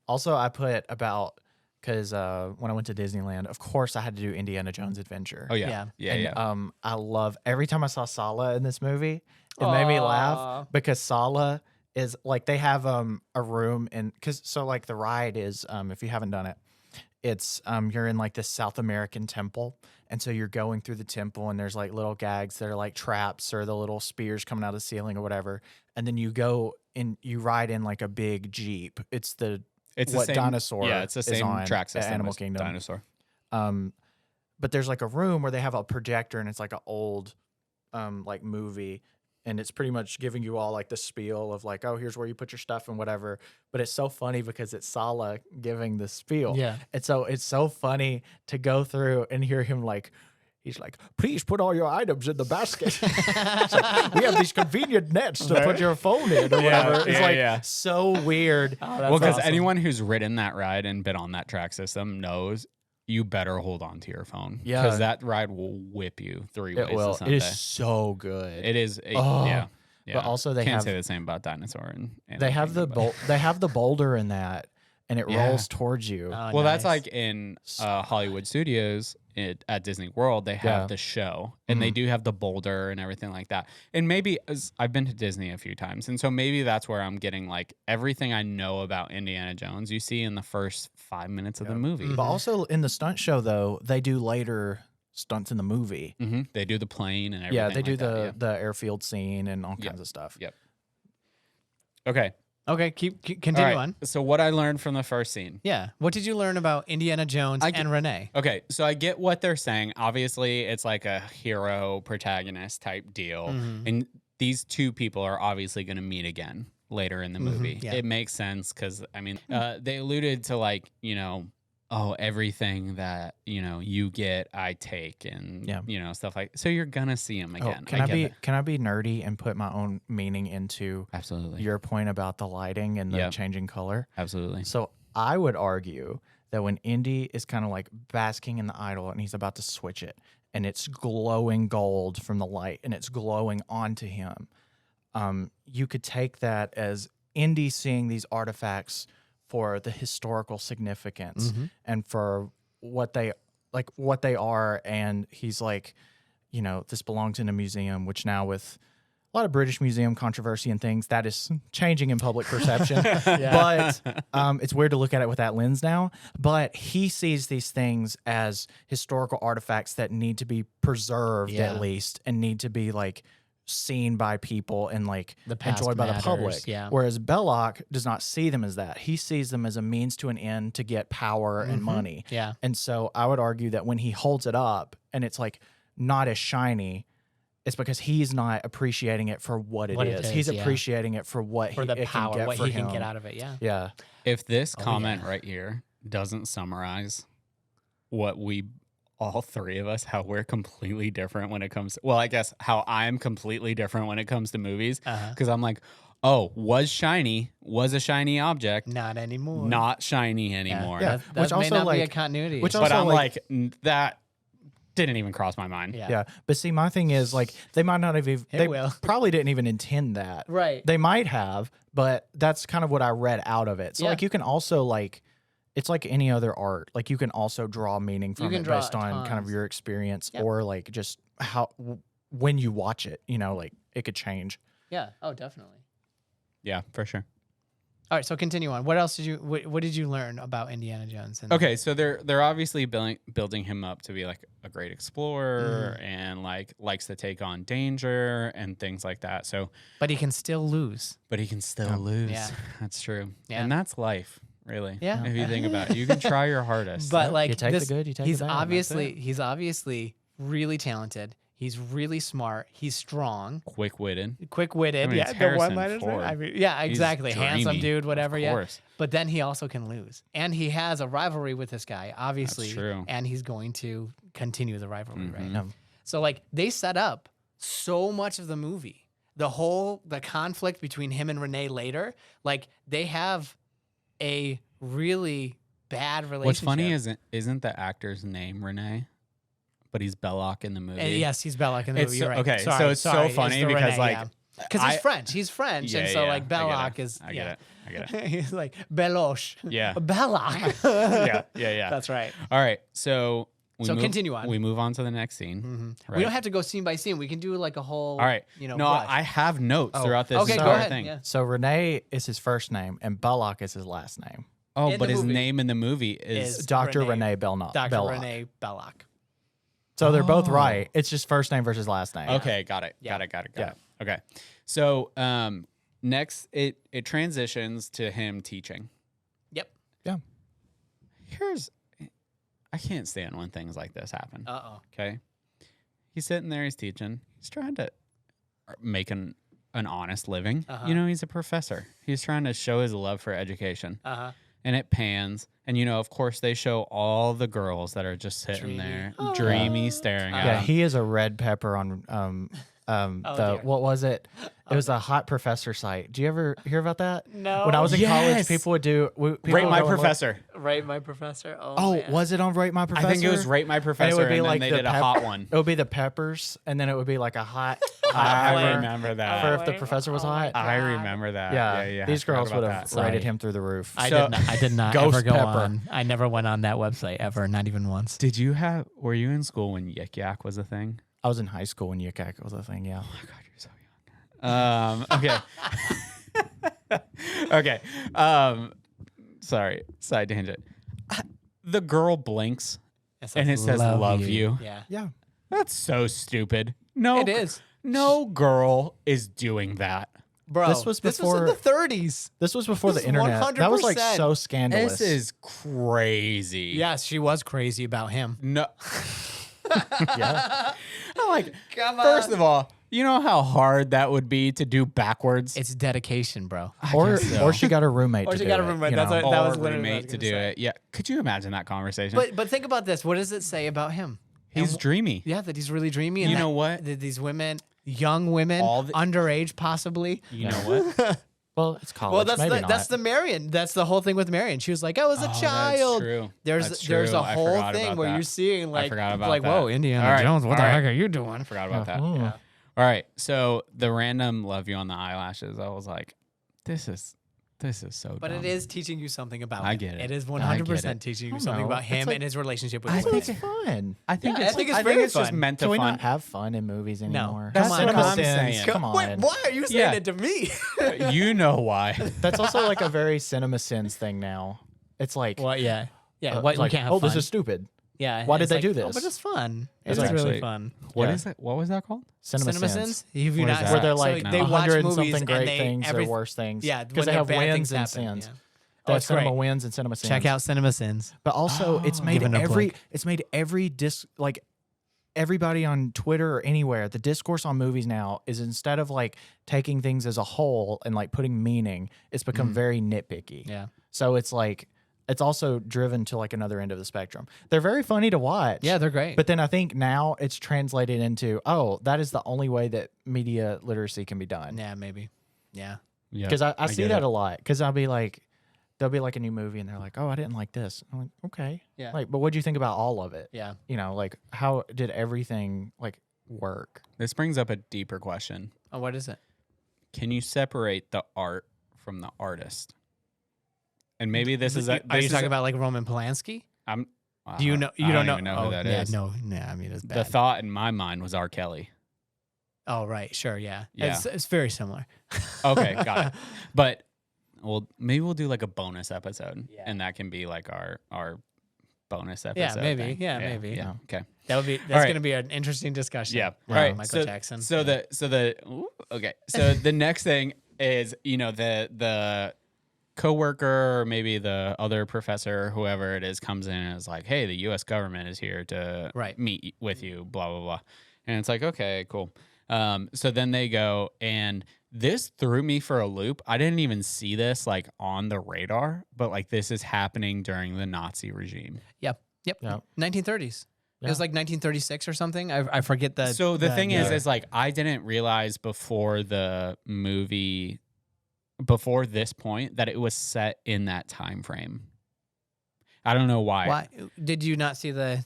also I put about because when I went to Disneyland, of course I had to do Indiana Jones Adventure. Oh, Yeah. yeah. Yeah. and Yeah. I love every time I saw Sala in this movie, it made me Aw. laugh because Sala is like they have a room and like the ride is if you haven't done it, it's you're in like this South American temple, and so you're going through the temple and there's like little gags that are like traps or the little spears coming out of the ceiling or whatever, and then you go and you ride in like a big Jeep. It's the It's what the same dinosaur. Yeah, it's the is same on track at system Animal as Kingdom. Dinosaur. But there's like a room where they have a projector and it's like an old like movie, and it's pretty much giving you all like the spiel of like, oh, here's where you put your stuff and whatever. But it's so funny because it's Sala giving the spiel. Yeah. And so it's so funny to go through and hear him like, he's like, please put all your items in the basket. It's like, we have these convenient nets to put your phone in or whatever. It's like so weird. Oh, that's Well, because awesome. anyone who's ridden that ride and been on that track system knows you better hold on to your phone. Yeah. Because that ride will whip you 3 ways It will. to Sunday. It is so good. It is. Oh. Yeah. But also they can't have say the same about Dinosaur. And they have the they have the boulder in that, and it Yeah. rolls towards you. Oh, Well, that's nice. like in Hollywood Studios at Disney World, they have the show, and they do have the boulder and everything like that. And maybe I've been to Disney a few times, and so maybe that's where I'm getting like everything I know about Indiana Jones you see in the first 5 minutes of the movie. But also in the stunt show, though, they do later stunts in the movie. They do the plane and everything. Yeah, they do like that, the airfield scene and all kinds of stuff. Yep. Okay. Okay, continue All right. on. So what I learned from the first scene. Yeah. What did you learn about Indiana Jones and Renee? Okay, so I get what they're saying. Obviously, it's like a hero protagonist type deal. And these two people are obviously going to meet again later in the movie. yeah. It makes sense because, I mean, they alluded to like, you know, oh, everything that, you know, you get, I take and, you know, stuff like so you're going to see him again. Can I be nerdy and put my own meaning into Absolutely. your point about the lighting and the changing color? Absolutely. So I would argue that when Indy is kind of like basking in the idol and he's about to switch it and it's glowing gold from the light and it's glowing onto him, you could take that as Indy seeing these artifacts for the historical significance and for what they are. And he's like, you know, this belongs in a museum, which now with a lot of British museum controversy and things, that is changing in public perception. But it's weird to look at it with that lens now. But he sees these things as historical artifacts that need to be preserved at least and need to be like seen by people and like enjoyed by the public. Yeah. Whereas Belloc does not see them as that. He sees them as a means to an end to get power and money. Yeah. And so I would argue that when he holds it up and it's like not as shiny, it's because he's not appreciating it for what it is. He's appreciating it for what For the it power, can get what for he him. can get out of it. Yeah. Yeah. If this comment right here doesn't summarize what we all three of us, how we're completely different when it comes to, well, I guess how I'm completely different when it comes to movies. Because I'm like, oh, was a shiny object. Not anymore. Not shiny anymore. Yeah. That Which may also, not be a like- continuity. which issue. But also, I'm like- like, that didn't even cross my mind. Yeah. Yeah. But see, my thing is like they might not have even, they will. probably didn't even intend that. Right. They might have, but that's kind of what I read out of it. So Yeah. like you can also like, it's like any other art. Like you can also draw meaning from can it draw based on kind of tons. your experience Yep. or like just how, when you watch it, you know, like it could change. Yeah. Oh, definitely. Yeah, for sure. All right. So continue on. What else did you? What did you learn about Indiana Jones? And Okay, so they're obviously building him up to be like a great explorer and like likes to take on danger and things like that. So, but he can still lose. but he can still lose. Yeah. That's true. Yeah. And that's life, really. Yeah. If you think about it, you can try your hardest. But like You take this, the good, you take he's the bad, and that's it. he's obviously really talented. He's really smart. He's strong, quick-witted. quick-witted. I mean, yeah, it's the Harrison one-liners. Ford. I mean, yeah, He's exactly. Handsome dreamy, dude, whatever. of Yeah. course. But then he also can lose, and he has a rivalry with this guy, obviously. That's true. And he's going to continue the rivalry, right? Yeah. So like they set up so much of the movie, the conflict between him and Renee later. Like they have a really bad relationship. What's funny isn't the actor's name Renee, but he's Belloc in the movie. Yes, he's Belloc in the movie. You're right. Okay, Sorry, so it's so sorry, funny the because Renee, like because he's French. He's French, and so like I get Belloc it. is. I get it. He's like Beloche. Yeah. Belloc. Yeah. That's right. All right, so continue on. We move on to the next scene. Right? We don't have to go scene by scene. We can do like a whole. All right. You know. No, rush. I have notes throughout this Okay, go entire ahead. thing. Yeah. So Renee is his first name and Belloc is his last name. Oh, In but the his movie name in the movie is is Dr. Renee- Renee Belloc. Dr. Belloc. Renee Belloc. So they're both right. It's just first name versus last name. okay. Got it. Yeah. Got it. Okay. So next, it transitions to him teaching. Yep. I can't stand when things like this happen. Okay. He's sitting there, he's teaching. He's trying to make an honest living. He's a professor. He's trying to show his love for education. And it pans. And, of course, they show all the girls that are just sitting there, dreamy, staring at Yeah, him. he is a red pepper on what was it? It was a hot professor site. Do you ever hear about that? No. When I was in college, people would do Rate My Professor. Rate My Professor. Was it on Rate My Professor? I think it was Rate My Professor, and, then they did a hot one. It would be the peppers, and then it would be like a hot. I remember that. For if the professor was hot. I remember that. Yeah. These girls would have that. rated Sorry. him through the roof. I did not Ghost ever go pepper. on. I never went on that website ever, not even once. Were you in school when Yik Yak was a thing? I was in high school when Yik Yak was a thing, yeah. Oh my God, you're so young. Okay. Sorry, side tangent. The girl blinks and it says love you. Yeah. That's so stupid. No, It is. No girl is doing that. Bro, This was in before- the 30s. This was before This the is internet. That was like 100%. so scandalous. This is crazy. Yes, she was crazy about him. No. yeah. I'm like, Come on. first of all, you know how hard that would be to do backwards? It's dedication, bro. Or guess so. or she got a roommate. Or to she do got a it, roommate. you That's know? what- that was Or literally what I roommate was to gonna do say. it. Yeah. Could you imagine that conversation? But think about this. What does it say about him? He's dreamy. Yeah, that he's really dreamy. And You that- know what? that these women, young women, All the- underage possibly. You know what? Well, it's college. Well, that's Maybe that's not. the Marion. That's the whole thing with Marion. She was like, I was a child. That's true. There's That's there's true. a I whole forgot thing about where that. you're seeing like forgot about like that. whoa, Indiana All right. Jones, what the All heck right. are you doing? I forgot about that. Oh. Yeah. All right. So the random love you on the eyelashes, I was like, this is so But dumb. it is teaching you something about I him. get it. It is I get 100% it. teaching I you don't something know. about It's him like- and his relationship with I his think wife. it's fun. I think Yeah, it's I think it's I very think it's just fun. meant to Can we fun. not have fun in movies anymore? Come That's on, what come I'm on. saying. Come on. Wait, why are you saying Yeah. it to me? You know why? That's also like a very cinema sins thing now. It's like, Well, yeah. Yeah, it's what, like, you can't have oh, fun. this is stupid. Yeah. Why did it's they like, do Oh, this? but it's fun. It's It's really actually- fun. What Yeah. is it? What was that called? Cinema, Cinema sins. sins? Have you What is not that? Where they're So like they watch 100 and movies something and great they- things every- or worse things. Yeah, because they when have bad wins things and happen, sins. yeah. They Oh, have it's cinema great. wins and cinema sins. Check out Cinema Sins. But also, it's made Giving a plug. every like everybody on Twitter or anywhere, the discourse on movies now is instead of like taking things as a whole and like putting meaning, it's become very nitpicky. Yeah. So it's like it's also driven to like another end of the spectrum. They're very funny to watch. Yeah, they're great. But then I think now it's translated into, oh, that is the only way that media literacy can be done. yeah, maybe. Yeah. Yeah. Because I see get that it. a lot. Because I'll be like, there'll be like a new movie and they're like, oh, I didn't like this. I'm like, okay. Yeah. Like, but what do you think about all of it? Yeah. You know, like how did everything like work? This brings up a deeper question. Oh, what is it? Can you separate the art from the artist? And maybe this is Are this you is talking a- about like Roman Polanski? I'm. Do you know? You I don't know even know oh, who that yeah, is. No, I mean it's The bad. thought in my mind was R. Kelly. Oh, right. Sure. Yeah. Yeah. It's very similar. Okay, got it. But well, maybe we'll do like a bonus episode, Yeah. and that can be like our bonus episode. Yeah, maybe. thing. Yeah, maybe. Yeah. Okay. That's right. going to be an interesting discussion. Yeah. Wow, All right. Michael Jackson. So the okay. So the next thing is the coworker or maybe the other professor, whoever it is, comes in and is like, "Hey, the U.S. government is here to Right. meet with you." Blah blah blah. And it's like, okay, cool. So then they go, and this threw me for a loop. I didn't even see this like on the radar, but like this is happening during the Nazi regime. Yep. Yeah. 1930s. It Yeah. was like 1936 or something. I forget the. So the thing year. is like I didn't realize before the movie, before this point, that it was set in that time frame. I don't know why. Why did you not see the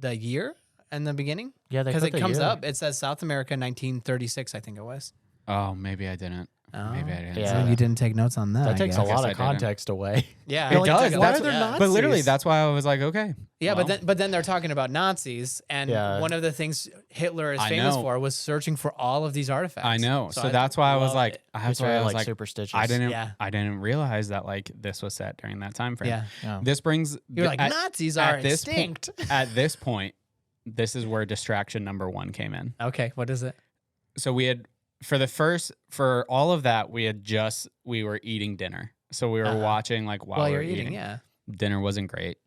year in the beginning? Yeah, Because it comes up. It says South America 1936. I think it was. Oh, maybe I didn't. Oh. Maybe I didn't. Yeah. see So that. you didn't take notes on that. That I takes a guess. lot I of didn't. context away. Yeah, It does. Why That's- are there yeah. Nazis? But literally, that's why I was like, okay. Yeah, well, but then they're talking about Nazis, and Yeah. one of the things Hitler is I famous know. for was searching for all of these artifacts. I know. So that's why I was loved like, it. It's very like superstitious. I didn't, Yeah. I didn't realize that like this was set during that time frame. Yeah, Yeah. This brings you're like at, Nazis are at this extinct. at this point, this is where distraction number 1 came in. Okay, what is it? So we had for all of that we were eating dinner. So we were Uh-huh. watching like while While we you're were eating, yeah. Dinner wasn't great.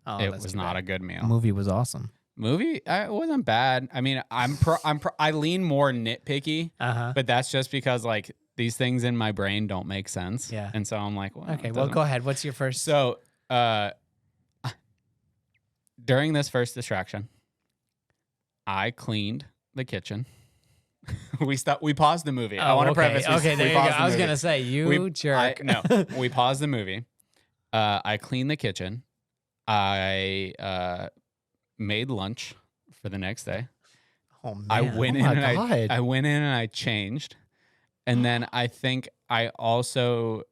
Oh, It that's was too not bad. a good meal. Movie was awesome. Movie, it wasn't bad. I mean, I lean more nitpicky, but that's just because like these things in my brain don't make sense. Yeah. And so I'm like, well, Okay, it well, doesn't- go ahead. What's your first? So, during this first distraction, I cleaned the kitchen. We paused the movie. I want to preface. Okay, there you go. I was gonna say you jerk. No, we paused the movie. I cleaned the kitchen. I made lunch for the next day. Oh man. I went Oh in my and God. I went in and I changed, and then I think I also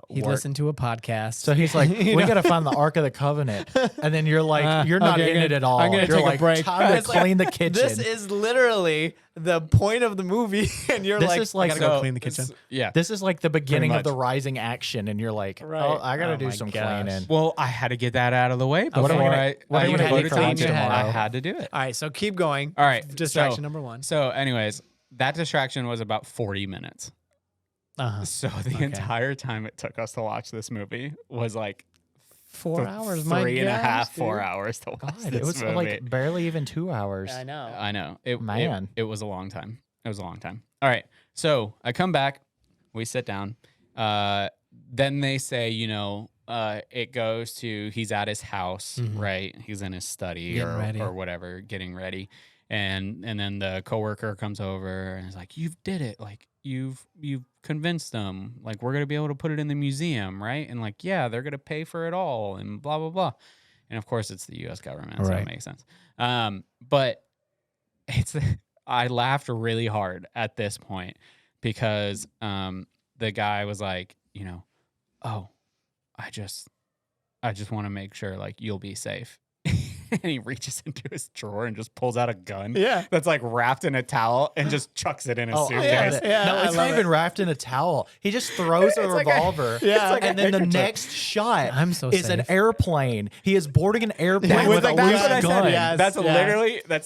He listened to a podcast. So he's like, we got to find the Ark of the Covenant. And then you're like, you're not okay, in it at all. I'm gonna you're take like, a break. time to It's like, clean the kitchen. This is literally the point of the movie, and you're This like, is like- I gotta go So, clean the kitchen. Yeah. This is like the beginning of much. the rising action. And you're like, Right. oh, I got to Oh do my some gosh. cleaning. Well, I had to get that out of the way before What am I gonna- what am I you gonna had eat to for clean lunch it. tomorrow? I had to do it. All right, so keep going. All right. Distraction number one. So, anyways, that distraction was about 40 minutes. So the entire time it took us to watch this movie was like 4 hours. My three and a half, gosh, 4 dude. hours to watch God, this it was movie. like barely even 2 hours. I know. I know. It Man. It was a long time. It was a long time. All right. So I come back. We sit down. Then they say, it goes to he's at his house, right? He's in his study Getting ready. or whatever, getting ready. And then the coworker comes over and is like, "You've did it. Like you've convinced them. Like we're gonna be able to put it in the museum, right? And like, yeah, they're gonna pay for it all and blah blah blah." And of course, it's the U.S. government, so Right. it makes sense. But I laughed really hard at this point because the guy was like, "Oh, I just want to make sure like you'll be safe." And he reaches into his drawer and just pulls out a gun. Yeah. That's like wrapped in a towel and just chucks it in his Oh, I suitcase. love it. Yeah, no, I it's love not even wrapped in a towel. He just throws a It's like a- revolver. Yeah. like a and then the handkerchief. next shot I'm so is an safe. airplane. He is boarding an airplane with a That's what I loose said. gun. Yes, That's yeah.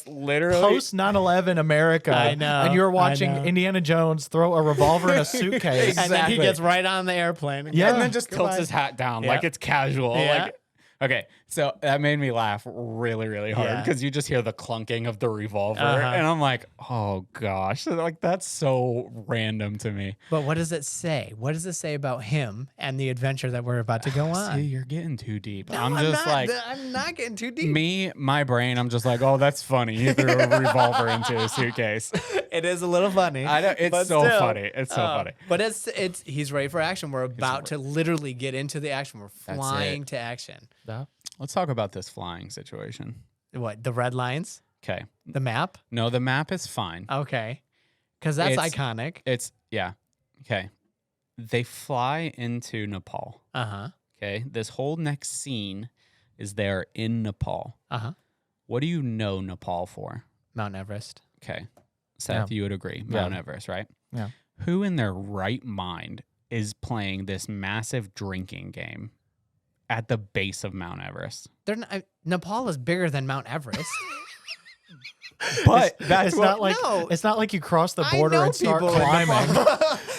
literally Post 9/11 America. I know, And you're I watching know. Indiana Jones throw a revolver in a suitcase. And then he Exactly. gets right on the airplane. Yeah. and then just tilts Goodbye. his hat down Yeah. like it's casual. Yeah. Like, okay, so that made me laugh really, really hard Yeah. because you just hear the clunking of the revolver, Uh-huh. and I'm like, oh gosh, like that's so random to me. But what does it say? What does it say about him and the adventure that we're about to go on? See, you're getting too deep. No, I'm just not. like. I'm not getting too deep. My brain, I'm just like, oh, that's funny. He threw a revolver into a suitcase. It is a little funny. I know, it's but so still. funny. It's so funny. But it's he's ready for action. We're about to literally get into the action. We're That's flying it. to action. Let's talk about this flying situation. What, the red lines? Okay. The map? No, the map is fine. Okay. Because that's It's- iconic. Yeah. Okay. They fly into Nepal. Uh-huh. Okay. This whole next scene is there in Nepal. Uh-huh. What do you know Nepal for? Mount Everest. Okay. Seth, you would agree. Mount Everest, right? Yeah. Who in their right mind is playing this massive drinking game at the base of Mount Everest? They're not, Nepal is bigger than Mount Everest. But that's it's what, not like no. it's not like you cross the I border know and start people in climbing. Nepal.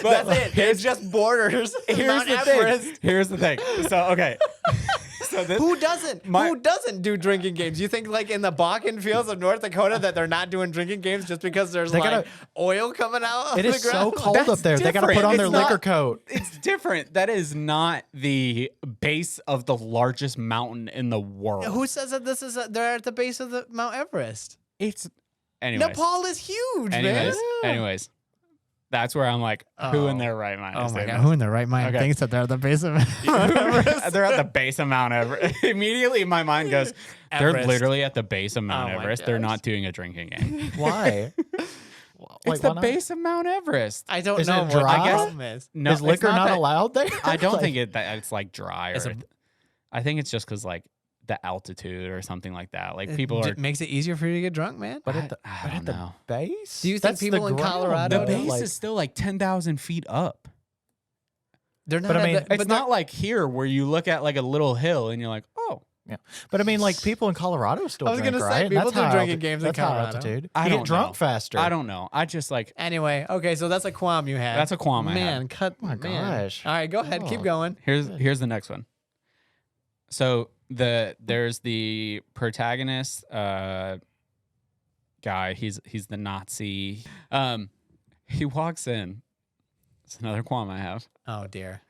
That's it. It's just borders. here's Mount the Everest. thing. Here's the thing. So okay. So this, Who doesn't? Who doesn't do drinking games? You think like in the Bakken fields of North Dakota that they're not doing drinking games just because there's They like gotta- oil coming out? It of is the so ground? cold That's up there. They got to put different. on their It's not- liquor coat. it's different. That is not the base of the largest mountain in the world. Who says that this is? They're at the base of the Mount Everest. It's anyways. Nepal is huge, Anyways, man. anyways, that's where I'm like, who in Oh. their right mind? Oh is my doing god, this? who in their right mind Okay. thinks that they're at the base of Mount Everest? They're at the base of Mount Everest. Immediately, my mind goes, they're Everest. literally at the base of Mount Oh my Everest. They're gosh. not doing a drinking game. Why? It's the base of Mount Everest. I don't Is know it what dry? the problem is. No, Is liquor not allowed there? I don't Like- think that it's like dry It's or. a- I think it's just because like the altitude or something like that. Like people It are. makes it easier for you to get drunk, man. But at the, I but at don't the know. base? Do you think That's the people in ground, Colorado- The though, base like- is still like 10,000 feet up. They're not. But I at mean, the- It's but not like here where you look at like a little hill and you're like, oh, Yeah, but I mean, like people in Colorado still I was drink, gonna say, right? And people that's do high drinking alti- games in that's high Colorado. altitude. I You don't get drunk know. faster. I don't know. I just like, Anyway, okay, so that's a qualm you had. That's a qualm I had. Man, cut. Oh my man. gosh. All right, go ahead, keep Oh. going. here's the next one. So there's the protagonist guy. He's the Nazi. He walks in. It's another qualm I have. Oh dear.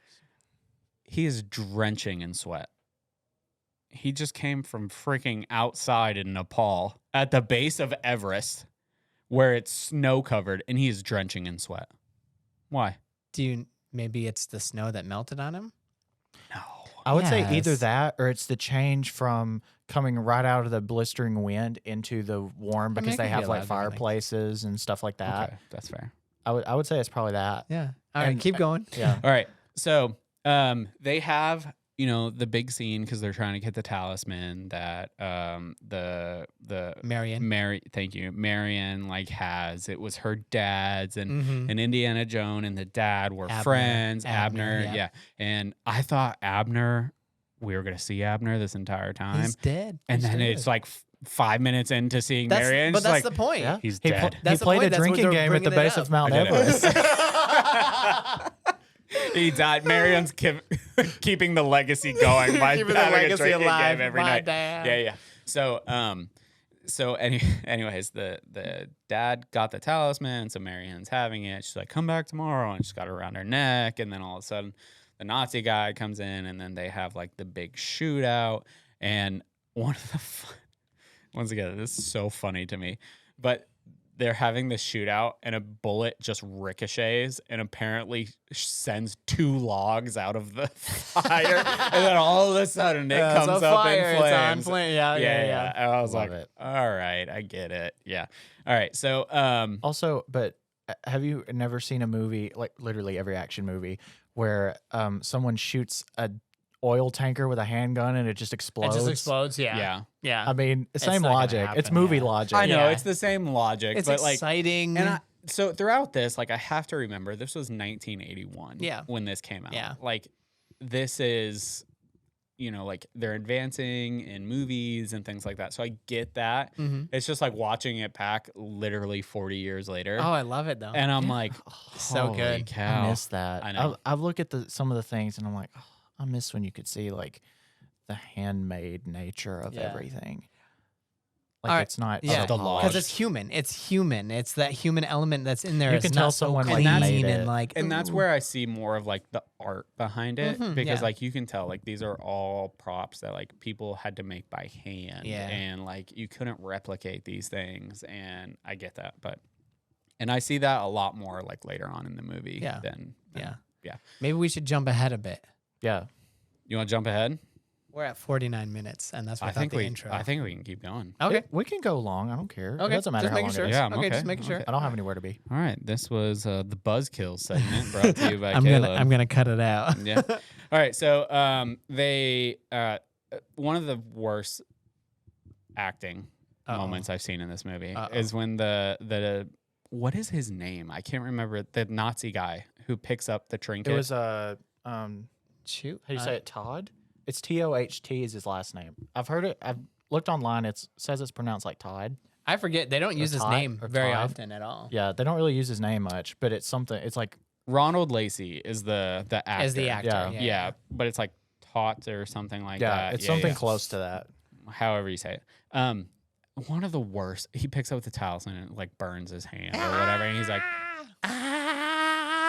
He is drenching in sweat. He just came from freaking outside in Nepal at the base of Everest where it's snow covered and he is drenching in sweat. Why? Maybe it's the snow that melted on him? No. I would say either Yes. that or it's the change from coming right out of the blistering wind into the warm I mean, because it they could be have a lot like of different things. fireplaces and stuff like that. Okay, that's fair. I would say it's probably that. Yeah. All right, And- keep going. Yeah. All right. So they have, the big scene because they're trying to get the talisman that the Marion. thank you, Marion has. It was her dad's and Mhm. and Indiana Jones and the dad were Abner. friends. Abner, Abner, yeah. And I thought we were gonna see Abner this entire time, He's dead. and He's then dead. it's like 5 minutes into seeing Marion, But she's that's like, the point. Yeah. He's he dead. That's he the played point. a That's what drinking they're game at the bringing it base of up. Mount I did it. Everest. He died. Marion's keeping the legacy going by Keeping the having a legacy drinking alive. game every My night. dad. Yeah. So anyways, the dad got the talisman, so Marion's having it. She's like, "Come back tomorrow," and she's got it around her neck. And then all of a sudden, the Nazi guy comes in, and then they have like the big shootout. And one of the once again, this is so funny to me, but they're having this shootout and a bullet just ricochets and apparently sends 2 logs out of the fire. And then all of a sudden it Yeah, it's comes a up fire. in It's on flames. flame. Yeah. And I was Love like, it. all right, I get it. Yeah. All right. So, Also, but have you never seen a movie, like literally every action movie, where someone shoots a oil tanker with a handgun and it just It explodes? just explodes. Yeah. yeah. Yeah. I mean, It's same not gonna logic. It's happen, movie yeah. logic. I know Yeah. it's the same logic, It's but like, exciting. and so throughout this, I have to remember this was 1981 Yeah. when this came out. Yeah. Like this is, they're advancing in movies and things like that. So I get that. Mhm. It's just like watching it back literally 40 years later. Oh, I love it though. And I'm like, So holy good. cow. I miss that. I know. I've looked at some of the things and I'm like, oh, I miss when you could see like the handmade nature of Yeah. everything. Like All right. it's not Yeah, the polished. because it's human. It's human. It's that human element that's in there. You It's can tell not so someone, like, clean made and it. like. And that's ooh. where I see more of like the art behind it Mhm, because yeah. like you can tell like these are all props that like people had to make by hand Yeah. and like you couldn't replicate these things, and I get that, and I see that a lot more like later on in the movie Yeah. than Yeah. Maybe we should jump ahead a bit. Yeah. you want to jump ahead. We're at 49 minutes, and that's I without think the we intro. I think we can keep going. Okay. We can go long. I don't care. Okay. It doesn't matter just how making long sure. it is. Yeah, I'm okay, okay. just making sure. I don't have anywhere to be. All right, this was the Buzzkill segment brought to you by I'm Caleb. gonna cut it out. Yeah. All right. So they one of the worst acting Uh-oh. moments I've seen in this movie Uh-oh. is when the what is his name? I can't remember the Nazi guy who picks up the trinket. It was Shoot. how do you say it? Todd? It's Toht is his last name. I've heard it. I've looked online. It says it's pronounced like Todd. I forget. They don't use his Todd name or very Todd. often at all. Yeah, they don't really use his name much, but it's something. It's like Ronald Lacey is the actor. As the actor. Yeah. Yeah, but it's like Tot or something like yeah, that. it's something yeah. close to that. However you say it. One of the worst. He picks up the talisman and like burns his hand or whatever, and he's like,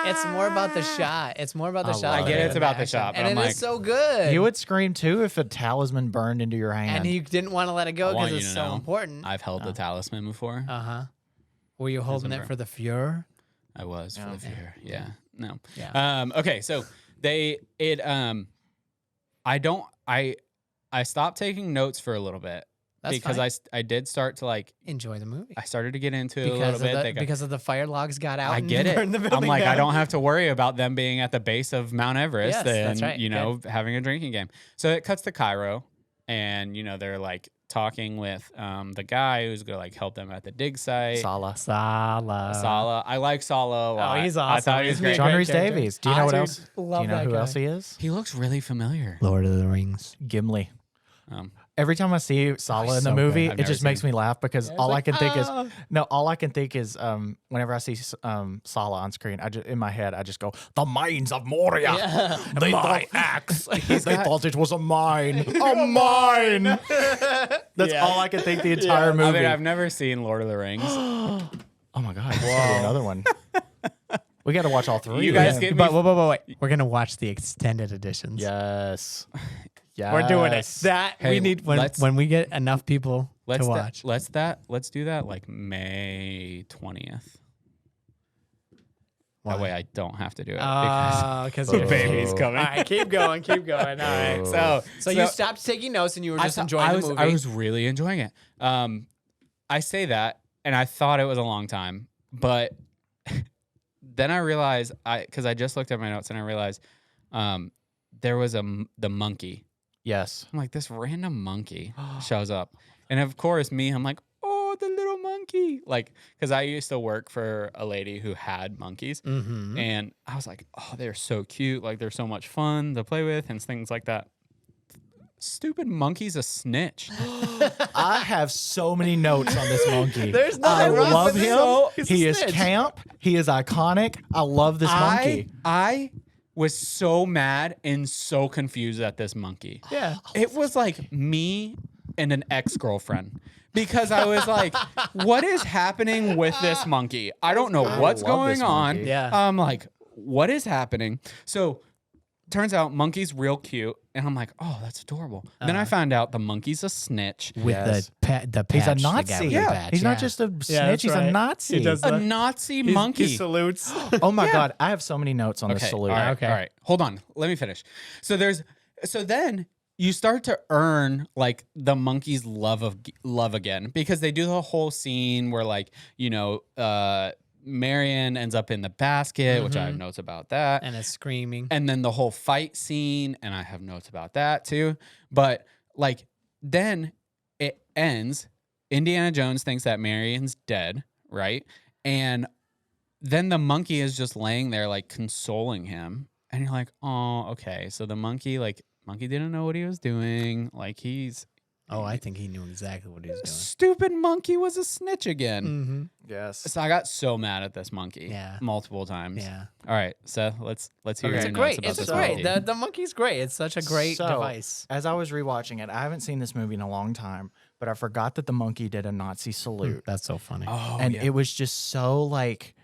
It's more about the shot. It's more about the I shot. love I than get it's the about the action. shot, but and I'm it is like- so good. You would scream too if a talisman burned into your hand. and you didn't want to let it go I want because you it's to so know, important. I've held the talisman before. Were you holding it remember. for the Fuhrer? I was for the Yeah. fear. Yeah. No. Yeah. Okay. So I stopped taking notes for a little bit That's because fine. I did start to like, Enjoy the movie. I started to get into it a little Because of, bit. the, They got- because of the fire logs got out. I and get it. burned the I'm building like, I down. don't have to worry about them being at the base of Mount Everest Yes, and, that's right. having a drinking game. So it cuts to Cairo and, they're like talking with the guy who's going to like help them at the dig site. Sala. Sala. I like Sala a lot. he's I awesome. thought he was He's great. John great Rhys character. Davies. Do you know what I else? love Do you know that who guy. else he is? He looks really familiar. Lord of the Rings. Gimli. Every time I see Sala in the so movie, good. I've it never just makes seen me laugh because it's all I like, can think is "Ah." all I can think is whenever I see Sala on screen, in my head I just go, the mines of Moria. Yeah. They My thought axe. they thought it was a mine. A mine. That's Yeah. all I can think the entire I movie. mean, I've never seen Lord of the Rings. Oh my god, this is gonna be another one. We got to watch all three. You guys again. get me. But wait. We're gonna watch the extended editions. Yes. Yes. We're doing it. That Hey, we need when we get enough people to watch. Let's do that like May 20th. That way I don't have to do it Because the baby's coming. All right, keep going. All right. So you stopped taking notes and you were just enjoying the movie. I was really enjoying it. I say that, and I thought it was a long time, but then I realized because I just looked at my notes and I realized there was the monkey. Yes. I'm like, this random monkey shows up, and of course I'm like, oh, the little monkey, like, because I used to work for a lady who had monkeys, and I was like, oh, they're so cute, like they're so much fun to play with and things like that. Stupid monkey's a snitch. I have so many notes on this monkey. There's I nothing wrong love with him. this. He is Snitch. camp. He is iconic. I love this monkey. I was so mad and so confused at this monkey. Yeah. It was like me and an ex-girlfriend because I was like, what is happening with this monkey? I don't know what's love going this on. monkey. Yeah. I'm like, what is happening? So turns out monkey's real cute. And I'm like, oh, that's adorable. Then I found out the monkey's a snitch. With Yes. the patch. He's a the guy Nazi. with the Yeah. patch, He's not just a snitch. He's a Nazi. He does A Nazi monkey. He salutes. Oh my god, I have so many notes on this salute. All right, Okay. all right. Hold on. Let me finish. So then you start to earn like the monkey's love again because they do the whole scene where like, Marion ends up in the basket, which I have notes about that. And it's screaming. And then the whole fight scene, and I have notes about that too. But like then it ends. Indiana Jones thinks that Marion's dead, right? And then the monkey is just laying there like consoling him. And you're like, oh, okay. So the monkey didn't know what he was doing. Like I think he knew exactly what he was doing. stupid monkey was a snitch again. Yes. So I got so mad at this monkey Yeah. multiple times. Yeah. All right, Seth, let's hear Okay. your It's notes great. about It's this great. monkey. The monkey's great. It's such a great So, device. As I was rewatching it, I haven't seen this movie in a long time, but I forgot that the monkey did a Nazi salute. That's so funny. Oh, And yeah. it was just so like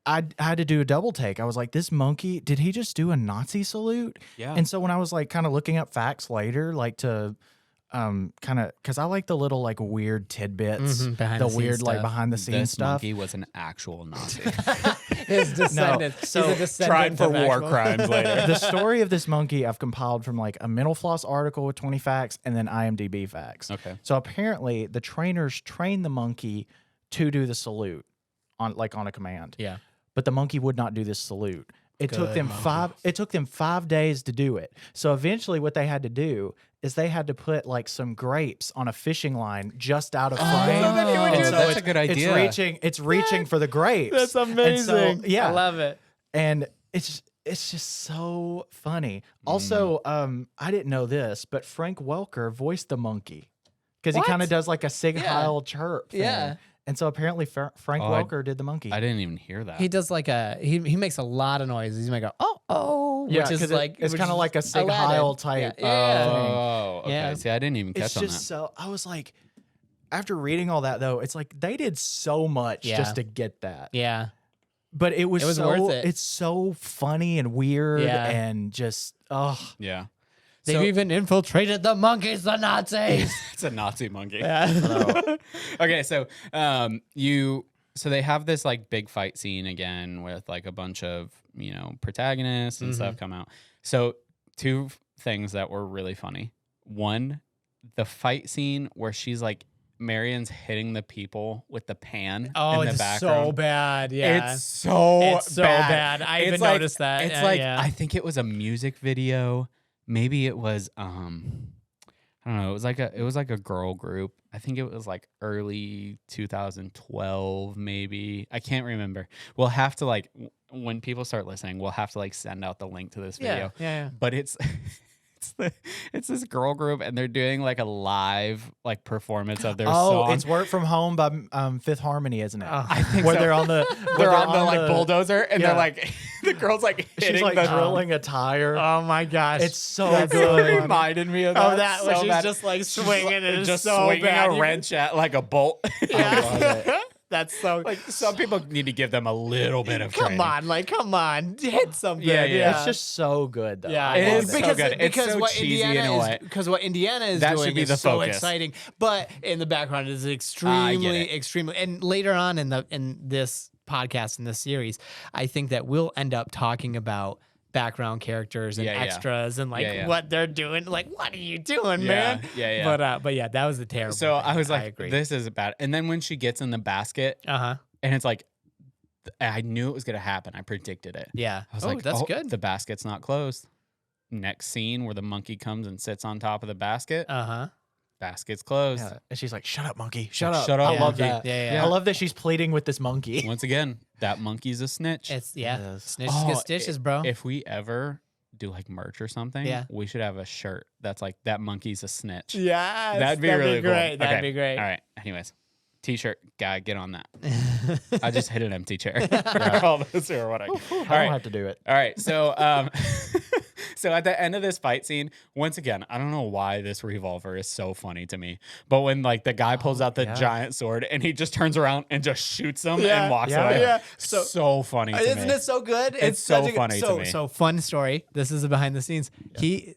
I had to do a double take. I was like, this monkey, did he just do a Nazi salute? Yeah. And so when I was like kind of looking up facts later, like to kind of because I like the little like weird tidbits, behind the the scenes weird like stuff. behind the scenes this stuff. monkey was an actual Nazi. His descendant. so He's a descendant of actual- crimes later. The story of this monkey I've compiled from like a Mental Floss article with 20 facts and then IMDb facts. Okay. So apparently the trainers trained the monkey to do the salute on a command. Yeah. But the monkey would not do this salute. It took Good them monkey. It took them 5 days to do it. So eventually, what they had to do is they had to put like some grapes on a fishing line just out of frame. that he would And do so that. That's a good idea. It's reaching for the grapes. That's And amazing. so, yeah, I love it. and it's just so funny. Also, I didn't know this, but Frank Welker voiced the monkey because he What? kind of does like a Sig Yeah. Heil chirp. Thing. Yeah. And so apparently Frank Welker did the monkey. I didn't even hear that. He does like he makes a lot of noises. He's like, Yeah, which is 'cause like it's which kind of is like a Sig Aladdin. Heil type. Yeah. Oh, okay. Yeah. See, I didn't even catch It's on just that. so I was like, after reading all that though, it's like they did so much Yeah. just to get that. Yeah. But it was so worth it. It's so funny and weird Yeah. and just oh Yeah. They've So- even infiltrated the monkeys, the Nazis. It's a Nazi monkey. Yeah. Okay, so so they have this like big fight scene again with like a bunch of protagonists and stuff come out. So two things that were really funny. One, the fight scene where she's like Marion's hitting the people with the pan Oh, in the it's background. so bad. Yeah. It's so bad. I It's even like- noticed that. It's Yeah, like yeah. I think it was a music video. Maybe it was I don't know. It was like a girl group. I think it was like early 2012 maybe. I can't remember. We'll have to like when people start listening, we'll have to like send out the link to this video. Yeah. But it's it's this girl group, and they're doing like a live like performance of their Oh, song. it's "Work From Home" by Fifth Harmony, isn't it? I think where so. they're on the they're on the like bulldozer, and Yeah. they're like the girl's like hitting she's like the drilling a tire. Oh my gosh. It's so It good. reminded me of Oh, that. that so when she's bad. just like She's swinging and it's just so swinging bad. a wrench at like a bolt. I love it. That's so Like some people need to give them a little bit of training. come on, hit something. Yeah. It's just so good though. Yeah, I It love is so good. It's so what cheesy in Indiana a way. because what Indiana is That doing should be is the so focus. exciting, but in the background is it. extremely. And later on in this podcast in this series, I think that we'll end up talking about background characters and Yeah, yeah. extras and like Yeah. what they're doing. Like, what are you doing, man? Yeah. But yeah, that was the terrible. So thing. I was I like, agree. this is bad. And then when she gets in the basket, Uh-huh. and it's like, I knew it was going to happen. I predicted it. Yeah. I was oh, like, that's oh, good. the basket's not closed. Next scene where the monkey comes and sits on top of the basket, Uh-huh. basket's closed. Yeah. And she's like, "Shut up, monkey! Shut Shut up, up!" I love monkey. that. Yeah. I love that she's pleading with this monkey. Once again, that monkey's a snitch. It's Yes. snitches Oh, get stitches, bro. If we ever do like merch or something, Yeah. we should have a shirt that's like that monkey's a snitch. Yeah, That'd be really great. cool. That'd Okay. be great. All right. Anyways, t-shirt guy, get on that. I just hit an empty chair. Grab all those or whatever. I All don't right. have to do it. All right. So, so at the end of this fight scene, once again, I don't know why this revolver is so funny to me, but when like the guy pulls out the yeah. giant sword and he just turns around and just shoots him Yeah, and walks yeah, away. yeah. So funny to Isn't me. it so good? It's so such a good- funny to me. So fun story. This is a behind the scenes.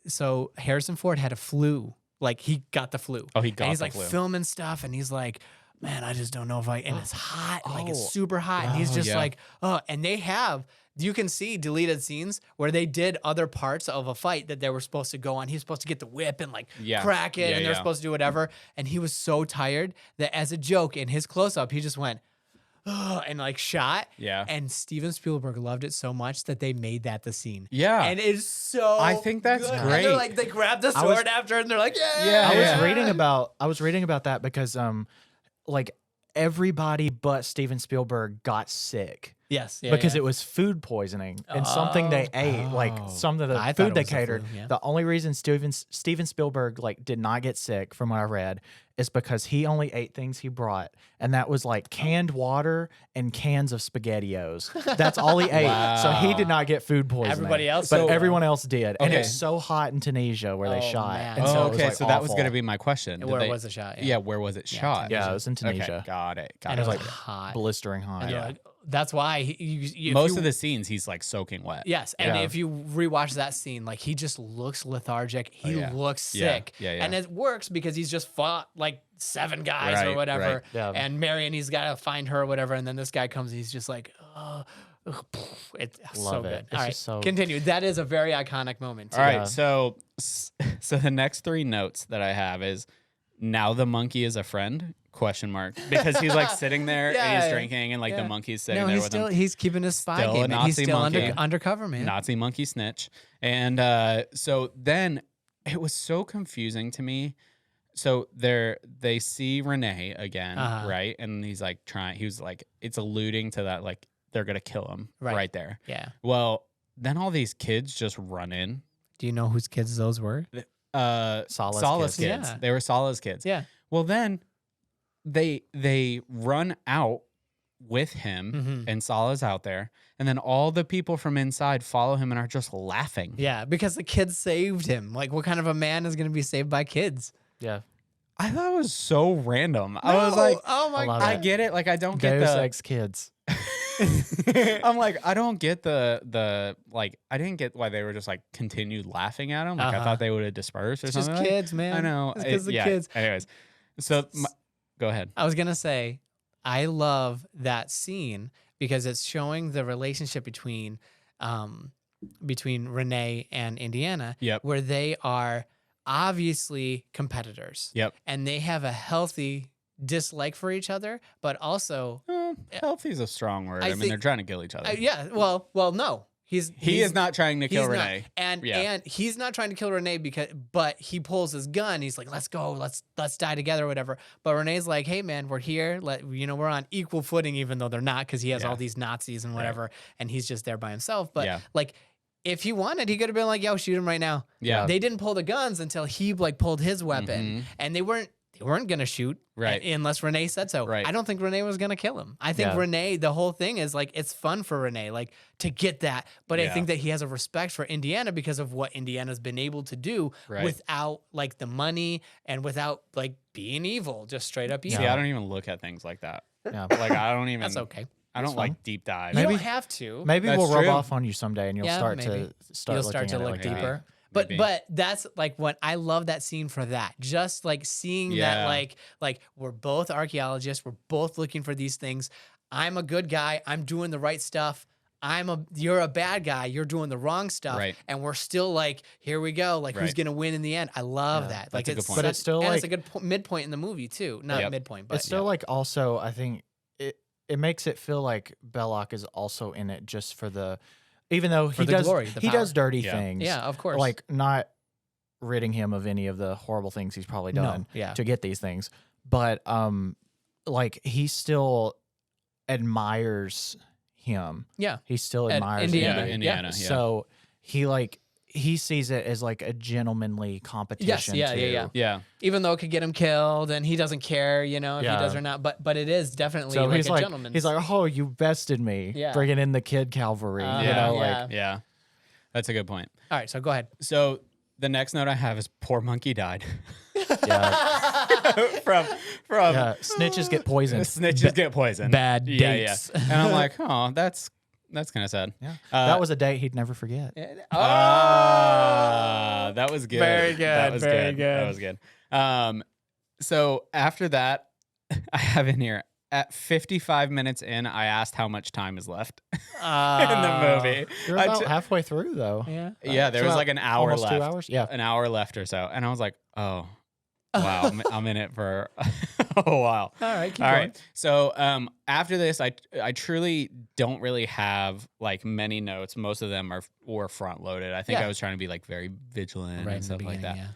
So Harrison Ford had a flu. Like he got the flu. Oh, he got and he's the like flu. filming stuff, and he's like, man, I just don't know if I. And it's hot, like it's Oh. super hot, and he's Oh, just yeah. like, oh. And they have. You can see deleted scenes where they did other parts of a fight that they were supposed to go on. He was supposed to get the whip and like Yeah. crack it, Yeah, and they're yeah. supposed to do whatever. And he was so tired that as a joke in his close up, he just went, oh, and like shot. Yeah. And Steven Spielberg loved it so much that they made that the scene. Yeah. And it's so I think that's good. And great. they're like they grab the I was- sword after and they're like, yeah. Yeah, I was yeah. reading about that because like everybody but Steven Spielberg got sick. Yes. Yeah, because yeah. it was food poisoning and something they ate, like Oh. some of the I thought food it they was the flu, catered. yeah. The only reason Steven Spielberg like did not get sick, from what I read, is because he only ate things he brought, and that was like canned water and cans of SpaghettiOs. That's all he ate, so he Wow. did not get food poisoning. Everybody else but did. everyone else did, and Okay. it's so hot in Tunisia where they Oh, shot. man. And Oh, so it was, okay. like, So that was awful. going to be my question. Did Where they- was the shot? Yeah, where was it shot? Yeah, it was in Tunisia. Okay, got it. And Got it was it. like hot. blistering hot. And they're Yeah. like, that's why if Most you- of the scenes, he's like soaking wet. Yes, and Yeah. if you rewatch that scene, like he just looks lethargic. He yeah. looks Yeah, sick. yeah, yeah. And it works because he's just fought like 7 guys or Right, whatever. right. Yeah. And Marion, he's got to find her or whatever. And then this guy comes, he's just like, it's so Love good. it. It's All right, just so- continue. That is a very iconic moment. Too. All right. Yeah. So the next 3 notes that I have is now the monkey is a friend? Question mark. Because he's like sitting there and Yeah, he's drinking and like yeah. the monkey's sitting No, there he's with still him. he's keeping his spy Still a game. Man. He's Nazi still monkey. undercover, man. Nazi monkey snitch. And so then it was so confusing to me. So they see Renee again, Uh-huh. right? And he's like he was like, it's alluding to that, like they're gonna kill him right there. Yeah. Well, then all these kids just run in. Do you know whose kids those were? Solace kids. Yeah. They were Salah's kids. Yeah. Well, then they run out with him, Mhm. and Salah's out there, and then all the people from inside follow him and are just laughing. Yeah, because the kids saved him. Like, what kind of a man is going to be saved by kids? Yeah. I thought it was so random. I was like, oh my I love god. I get it. Like, I don't get Deus the. Ex Kids. I'm like, I don't get the like. I didn't get why they were just like continued laughing at him. Like, I Uh-huh. thought they would have dispersed or It's just something. Like, kids, man. I know. It's because the yeah. kids. Anyways, so go ahead. I was gonna say, I love that scene because it's showing the relationship between Renee and Indiana, Yep. where they are obviously competitors. Yep. And they have a healthy dislike for each other, but also, Healthy is a strong word. I I mean, think- they're trying to kill each other. yeah. Well, no. He is not trying to kill He's not. Renee. And Yeah. and he's not trying to kill Renee but he pulls his gun. He's like, let's go, let's die together, or whatever. But Renee's like, hey man, we're here. We're on equal footing, even though they're not, because he has Yeah. all these Nazis and whatever, and he's just there by himself. But Yeah. like if he wanted, he could have been like, yo, shoot him right now. Yeah. They didn't pull the guns until he like pulled his weapon, and they weren't gonna shoot Right. unless Renee said so. Right. I don't think Renee was gonna kill him. I think Renee, the whole thing is like it's fun for Renee, like to get that. But I think that he has a respect for Indiana because of what Indiana's been able to do without like the money and without like being evil, just straight up evil. See, I don't even look at things like that. Yeah. Like I don't even. That's okay. I don't like deep dive. You don't have to. Maybe That's we'll rub true. off on you someday, and you'll start maybe. to You'll start to looking at it look like that. deeper. Maybe. But that's like what I love that scene for that. Just like seeing that like we're both archaeologists, we're both looking for these things. I'm a good guy, I'm doing the right stuff. You're a bad guy, you're doing the wrong stuff. Right. And we're still like, here we go. Like who's gonna win in the end? I love that. Like a good it's point. But it's still and like it's a good midpoint in the movie too. Not midpoint, but it's still like also I think it makes it feel like Belloc is also in it just for the, even though he the does glory, the he power. does dirty things. yeah, of course. Like not ridding him of any of the horrible things he's probably done to get these things, but like he still admires him. Yeah. He still admires Indiana. him. Indiana. Yeah. So he sees it as like a gentlemanly competition. Yeah. Even though it could get him killed, and he doesn't care, if he does or not. But it is definitely So like he's a like, gentleman's. he's like, oh, you bested me, bringing in the kid cavalry. Yeah. That's a good point. all right, so go ahead. So the next note I have is poor monkey died. Yeah, from snitches get poisoned. snitches get poisoned. Bad Yeah. dates. And I'm like, oh, that's kind of sad. Yeah, that was a date he'd never forget. That was good. Very good, That was very good. good. That was good. So after that, I have in here at 55 minutes in, I asked how much time is left in the movie. You're about halfway through though. Yeah. Yeah, there was like an hour almost left. 2 hours. Yeah, An hour left or so. And I was like, oh, wow, I'm in it for a while. All right. Keep All going. right. So after this, I truly don't really have like many notes. Most of them were front loaded. I think I was trying to be like very vigilant and stuff like that. Yeah.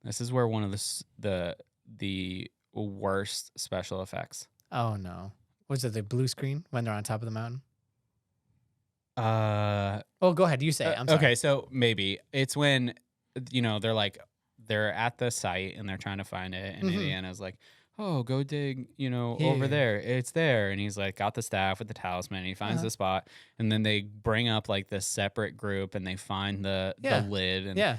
This is where one of the worst special effects. Oh no. Was it the blue screen when they're on top of the mountain? Oh, go ahead. You say it. I'm sorry. Okay, so maybe it's when they're at the site and they're trying to find it, and Indiana's like, oh, go dig, over there. It's there. And he's like, got the staff with the talisman, and he finds the spot. And then they bring up like this separate group and they find the lid, and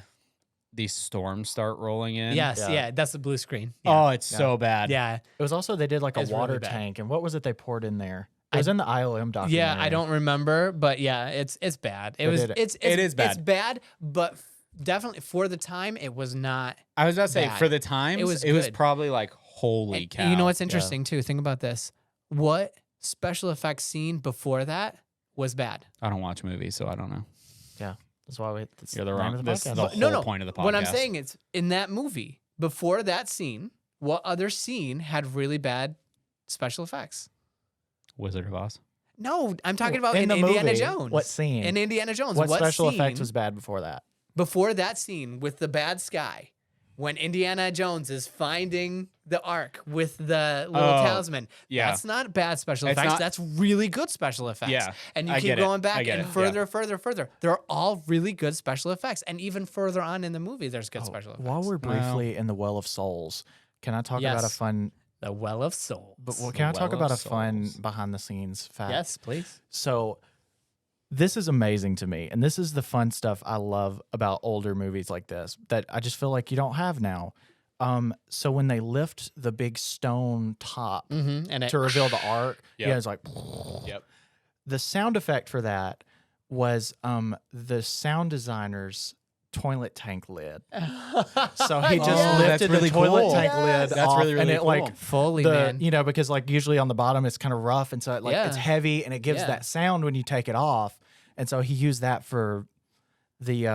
these storms start rolling in. Yes. Yeah. That's the blue screen. Oh, it's so bad. Yeah. it was also they did like a It's water really bad. tank, and what was it they poured in there? It was in the ILM documentary. Yeah. I don't remember, but yeah, it's bad. It did it. is bad. It's bad, but definitely for the time, it was not. I was about to say, bad. for the times, It was it was good. probably like, holy cow. You know what's interesting too? Think about this. What special effects scene before that was bad? I don't watch movies, so I don't know. Yeah, that's why that's You're the name wrong. of the This podcast. is the whole point of the podcast. What I'm saying is, in that movie, before that scene, what other scene had really bad special effects? Wizard of Oz. No, I'm talking about in in the Indiana movie, Jones. what scene? In Indiana Jones. What special scene effects was bad before that? before that scene with the bad sky? When Indiana Jones is finding the Ark with the little talisman. yeah. That's not bad special It's effects. not- That's really good special effects. Yeah, And you I keep get it. going I back get and it. further. They're all really good special effects. And even further on in the movie, there's good special effects. While we're briefly in the Well of Souls, can I talk about a Yes. fun? The Well of Souls. Can I talk Well about of a fun Souls. behind the scenes fact? Yes, please. So this is amazing to me, and this is the fun stuff I love about older movies like this that I just feel like you don't have now. So when they lift the big stone top Mm-hmm. And to reveal the ark, Yep. it's like Yep. the sound effect for that was the sound designer's toilet tank lid. So he just Oh, that's lifted really the toilet cool. tank Yes. lid That's off, really, and really it cool. like Foley, man. because like usually on the bottom it's kind of rough, and so it's heavy and it gives that sound when you take it off. And so he used that for the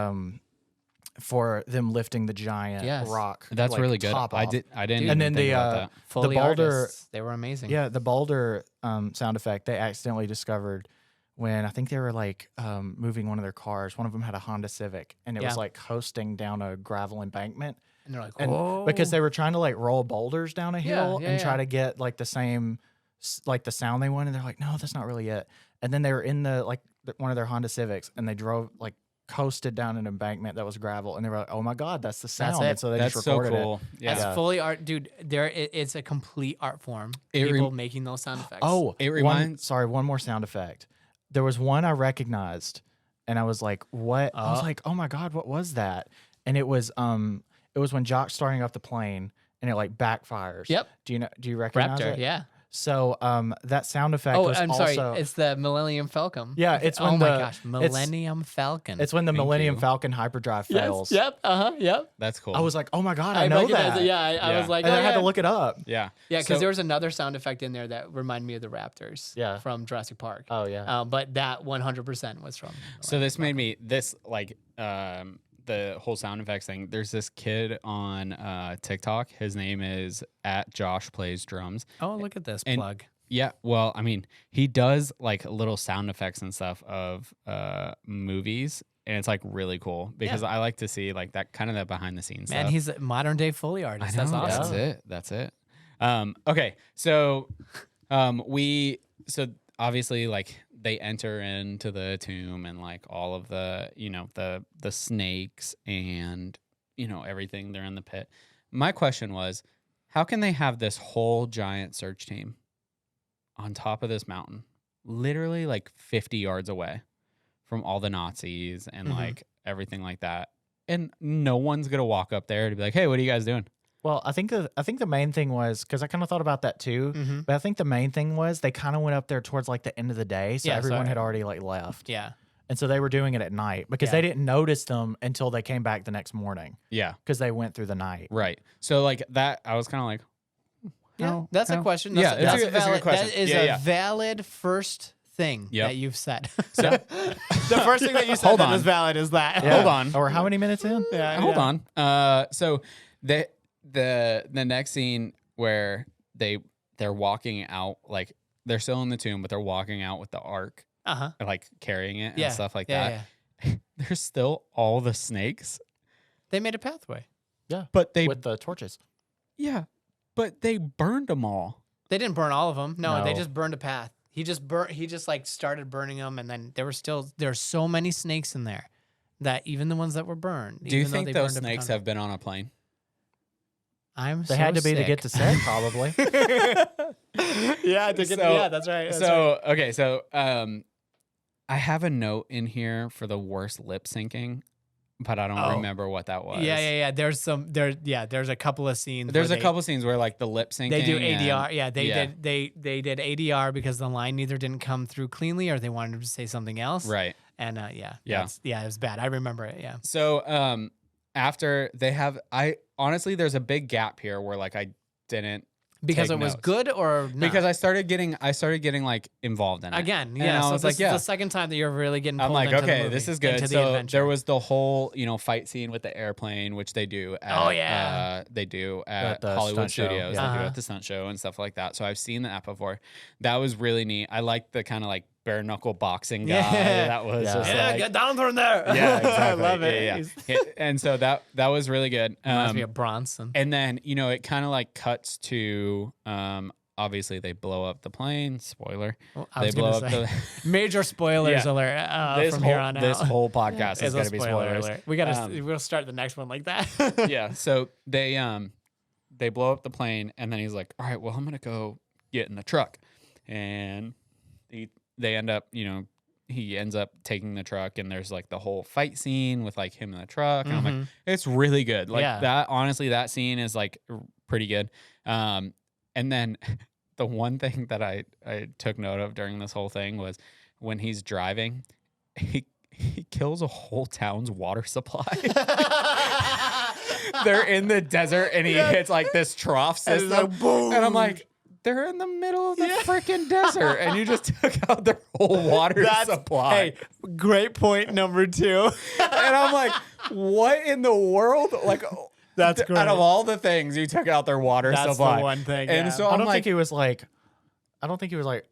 for them lifting the giant rock. That's like, really good. top I off. didn't And even then think the about that. Foley boulder- artists, they were amazing. Yeah, the boulder sound effect they accidentally discovered when I think they were like moving one of their cars. One of them had a Honda Civic, and it was like coasting down a gravel embankment. And they're like, And whoa. because they were trying to like roll boulders down a hill yeah, and try yeah. to get like the same like the sound they wanted. They're like, no, that's not really it. And then they were in the like one of their Honda Civics, and they drove like coasted down an embankment that was gravel, and they were like, "Oh my god, that's the sound!" it. And so they That's just so recorded cool. it. Yeah. That's fully art, dude. It's a complete art form. It People making those sound effects. Oh, It reminds- one more sound effect. There was one I recognized, and I was like, "What?" I was like, "Oh my god, what was that?" And it was when Jock's starting up the plane, and it like backfires. Yep. Do you recognize Raptor. it? Yeah. So that sound effect. Oh, was I'm also, sorry. It's the Millennium Falcon. Yeah, it's when oh my the- gosh, Millennium Falcon. It's when the Thank Millennium you. Falcon hyperdrive yes. fails. Yep. Yep. That's cool. I was like, "Oh my god, I know recognize that." it. Yeah. I Yeah. was like, And oh, I had yeah. to look it up. yeah. Yeah, because So- there was another sound effect in there that reminded me of the Raptors. Yeah. From Jurassic Park. Oh yeah. But that 100% was from. So this made me the whole sound effects thing. There's this kid on TikTok. His name is @JoshPlaysDrums. Oh, look at this And- plug. Yeah, well, I mean, he does like little sound effects and stuff of movies, and it's like really cool because I like to see like that kind of the behind the scenes Man, stuff. he's a modern day Foley artist. That's know, awesome. That's it. Okay, so obviously like they enter into the tomb and like all of the the snakes and everything. They're in the pit. My question was, how can they have this whole giant search team on top of this mountain, literally like 50 yards away from all the Nazis and like everything like that, and no one's gonna walk up there to be like, "Hey, what are you guys doing?" Well, I think the main thing was, because I kind of thought about that too, but I think the main thing was they kind of went up there towards like the end of the day, so Yeah, everyone sorry. had already like left, Yeah. and so they were doing it at night because they didn't notice them until they came back the next morning Yeah, because they went through the night. right. So like that, I was kind of like, Yeah, that's a question. Yeah, That's, it's a good valid, question. That is Yeah, a yeah. valid first thing Yep. that you've said. So The first thing that you said Hold that on. is valid is that. Yeah. Hold on. Or how many minutes in? hold on. So the next scene where they're walking out, like they're still in the tomb, but they're walking out with the ark, Uh-huh. like carrying it and Yeah. stuff like Yeah, that. There's still all the snakes, They made a pathway. Yeah, but they with the torches. but they burned them all. They didn't burn all of them. No, they No. just burned a path. He just like started burning them, and then there's so many snakes in there that even the ones that were burned. Do you even though think they those burned a snakes ton- have been on a plane? I'm They had to be to get to sick. set, probably. Yeah, So- that's right. Okay, so I have a note in here for the worst lip syncing, but I don't Oh. remember what that was. Yeah. There's a couple of scenes. There's where a couple scenes where like the lip syncing. They do and- ADR. Yeah, they yeah. did. They did ADR because the line either didn't come through cleanly or they wanted to say something else. Right. And Yeah. it was bad. I remember it. Yeah. So after they have, there's a big gap here where like I didn't Because take it was notes. good or not? because I started getting like involved in it. Again, And yeah. I So was this like, yeah. is the second time that you're really getting I'm pulled like, into the okay, movie, this is good. into the So adventure. there was the whole, fight scene with the airplane, which they do at, Oh, yeah. they do at the Hollywood stunt show, Studios. yeah. They do Uh-huh. at the stunt show and stuff like that. So I've seen that before. That was really neat. I liked the kind of like bare knuckle boxing guy. Yeah. That was Yeah. just Yeah, like, get down from there. yeah, exactly. I love it. Yeah, He's- yeah. And so that was really good. Reminds me of Bronson. And then, it kind of like cuts to, obviously they blow up the plane. Spoiler. Well, I They was blow gonna up say, the. major spoilers Yeah. alert from here on out. This whole podcast is It's a going to be spoiler spoilers. alert. We gotta we'll start the next one like that. Yeah. So they blow up the plane, and then he's like, "All right, well, I'm gonna go get in the truck," and they end up, he ends up taking the truck, and there's like the whole fight scene with like him in the truck, and I'm like, it's really good. Like Yeah. that. Honestly, that scene is like pretty good. And then the one thing that I took note of during this whole thing was when he's driving, he kills a whole town's water supply. They're in the desert and he hits like this trough And it's system. like, boom. And I'm like, they're in the middle of the freaking desert and you just took out their whole water supply. Hey, great point number 2. And I'm like, what in the world? Like, That's out great. of all the things, you took out their water That's supply. the one thing. And yeah. so I I'm don't like, think he was like,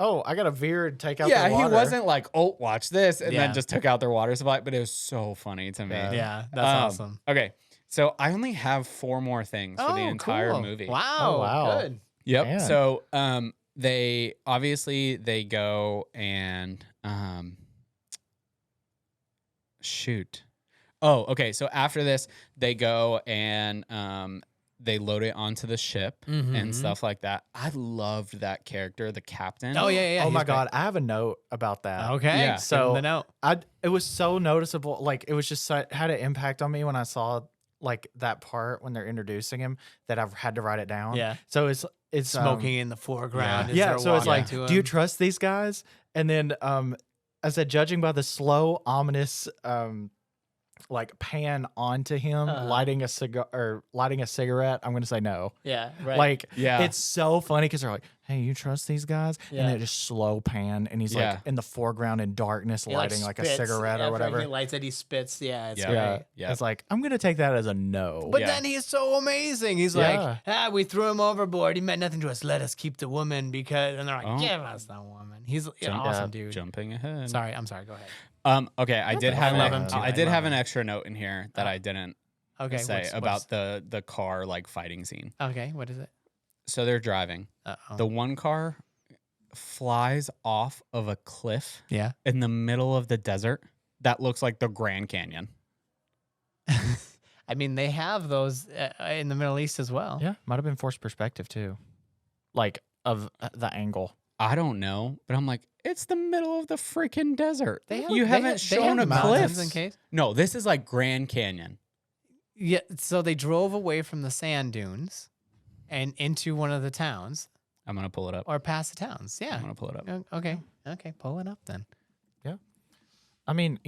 oh, I got to veer and take out yeah, the water. he wasn't like, oh, watch this, and Yeah. then just took out their water supply. But it was so funny to me. yeah, that's awesome. Okay, so I only have 4 more things for the entire cool. movie. Wow. Oh, wow. Good. Yep. Man. So they go and shoot. Oh, okay. So after this, they go and they load it onto the ship and stuff like that. I loved that character, the captain. Oh yeah. Oh he's my great. God, I have a note about that. Okay. Yeah. Give him So the note. it was so noticeable. Like it was just had an impact on me when I saw like that part when they're introducing him that I've had to write it down. Yeah. So it's Smoking in the foreground. as Yeah. they're So it's walking like, to do you him. trust these guys? And then I said, judging by the slow, ominous like pan onto him, lighting a cigar or lighting a cigarette, I'm gonna say no. Yeah. Right. Like, Yeah. it's so funny because they're like, "Hey, you trust these guys?" Yeah. And they just slow pan, and he's Yeah. like in the foreground in darkness, He, lighting like a spits. cigarette or After whatever. He lights it. He spits. Yeah. It's Yeah. great. Yeah, Yeah. it's like I'm gonna take that as a no. But Yeah. then he's so amazing. He's Yeah. like, we threw him overboard. He meant nothing to us. Let us keep the woman because, and they're like, Oh. give us the woman. He's an Jump- awesome dude. Jumping ahead. Sorry, I'm sorry. Go ahead. Okay, I did the have hell? an, Love him I too. did Love have an him. extra note in here that I didn't Okay. say about the car like fighting scene. Okay. What is it? So they're driving. Uh-oh. The one car flies off of a cliff Yeah. in the middle of the desert that looks like the Grand Canyon. I mean, they have those in the Middle East as well. Yeah, might have been forced perspective too, like of the angle. I don't know, but I'm like, it's the middle of the freaking desert. You they haven't they shown have a mountains cliff. in case. No, this is like Grand Canyon. Yeah. So they drove away from the sand dunes and into one of the towns I'm gonna pull it up. or past the towns. I'm Yeah. gonna pull it up. Okay. Okay. Pull it up then. I mean,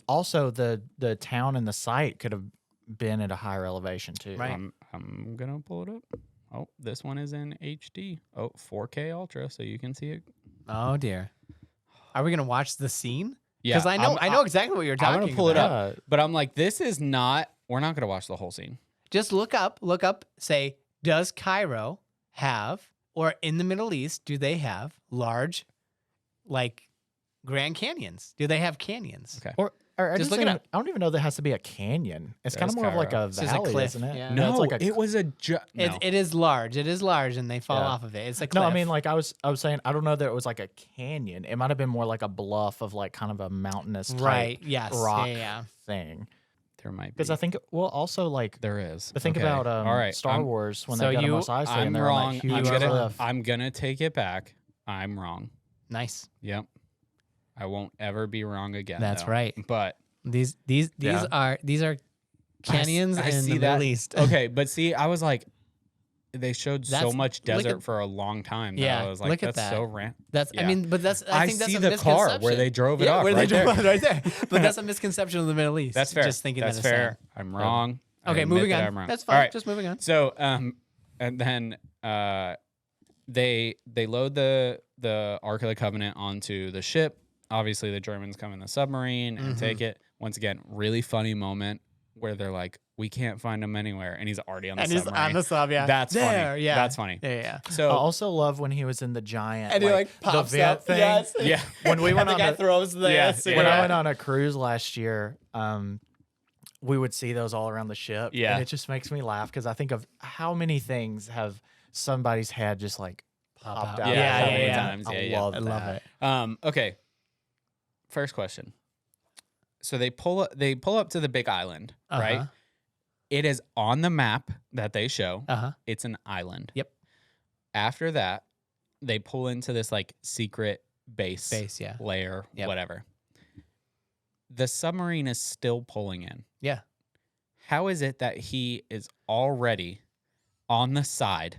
also the town and the site could have been at a higher elevation too. Right. I'm gonna pull it up. Oh, this one is in HD. Oh, 4K Ultra, so you can see it. Oh dear. Are we gonna watch the scene? Yeah, Because I know exactly what you're talking I'm gonna pull it about. up, but I'm like, this is not. We're not gonna watch the whole scene. Just look up, say, does Cairo have, or in the Middle East, do they have large, like, Grand Canyons? Do they have canyons? Okay. Or I Just just look it think, up. I don't even know there has to be a canyon. It's kind There's of more of like Cairo. a It's just a valley, cliff, isn't it? yeah. No, it's like it was a. No. It is large. It is large, and they fall Yeah. off of it. It's a No, cliff. I mean, like I was saying, I don't know that it was like a canyon. It might have been more like a bluff of like kind of a mountainous type right? Yes. rock Yeah. thing. there might be. Because I think, well, also like, there is. but think Okay. about All right. Star Wars when so they got you- Mos Eisley I'm and they're on wrong. that huge You are wrong. cliff. I'm gonna take it back. I'm wrong. Nice. Yep. I won't ever be wrong again. That's though. right. But These Yeah. are canyons I in see the that. Middle East. okay, but see, I was like, they showed so That's- much look desert at- for a long time. That Yeah, I was like, look at that's that. so random. That's I Yeah. mean, but that's I think that's see a the car misconception. where they drove it yeah, off where right they drove there. it right there. But that's a misconception of the Middle East. That's fair. Just thinking that's that fair. it's I'm wrong. I Okay, admit moving that on. I'm wrong. That's All fine. right. Just moving on. So, and then they load the Ark of the Covenant onto the ship. Obviously, the Germans come in the submarine and take it. Once again, really funny moment where they're like, "We can't find him anywhere," and he's already on the And he's submarine. on the sub, yeah. That's there, funny. Yeah. That's funny. Yeah. So, I also love when he was in the giant, And he like the pops vent up. thing. Yes. yeah, When we went And the on guy the, throws the Yeah, when I yeah. went on a cruise last year, we would see those all around the ship. Yeah. And it just makes me laugh because I think of how many things have somebody's head just like popped out. out. Yeah, how yeah, many yeah. times. Yeah, I yeah. love I that. love it. Okay. First question. So they pull up to the big island, right? Uh-huh. It is on the map that they show. Uh-huh. It's an island. Yep. After that, they pull into this like secret base Yeah. layer, Yep. whatever. The submarine is still pulling in. Yeah. How is it that he is already on the side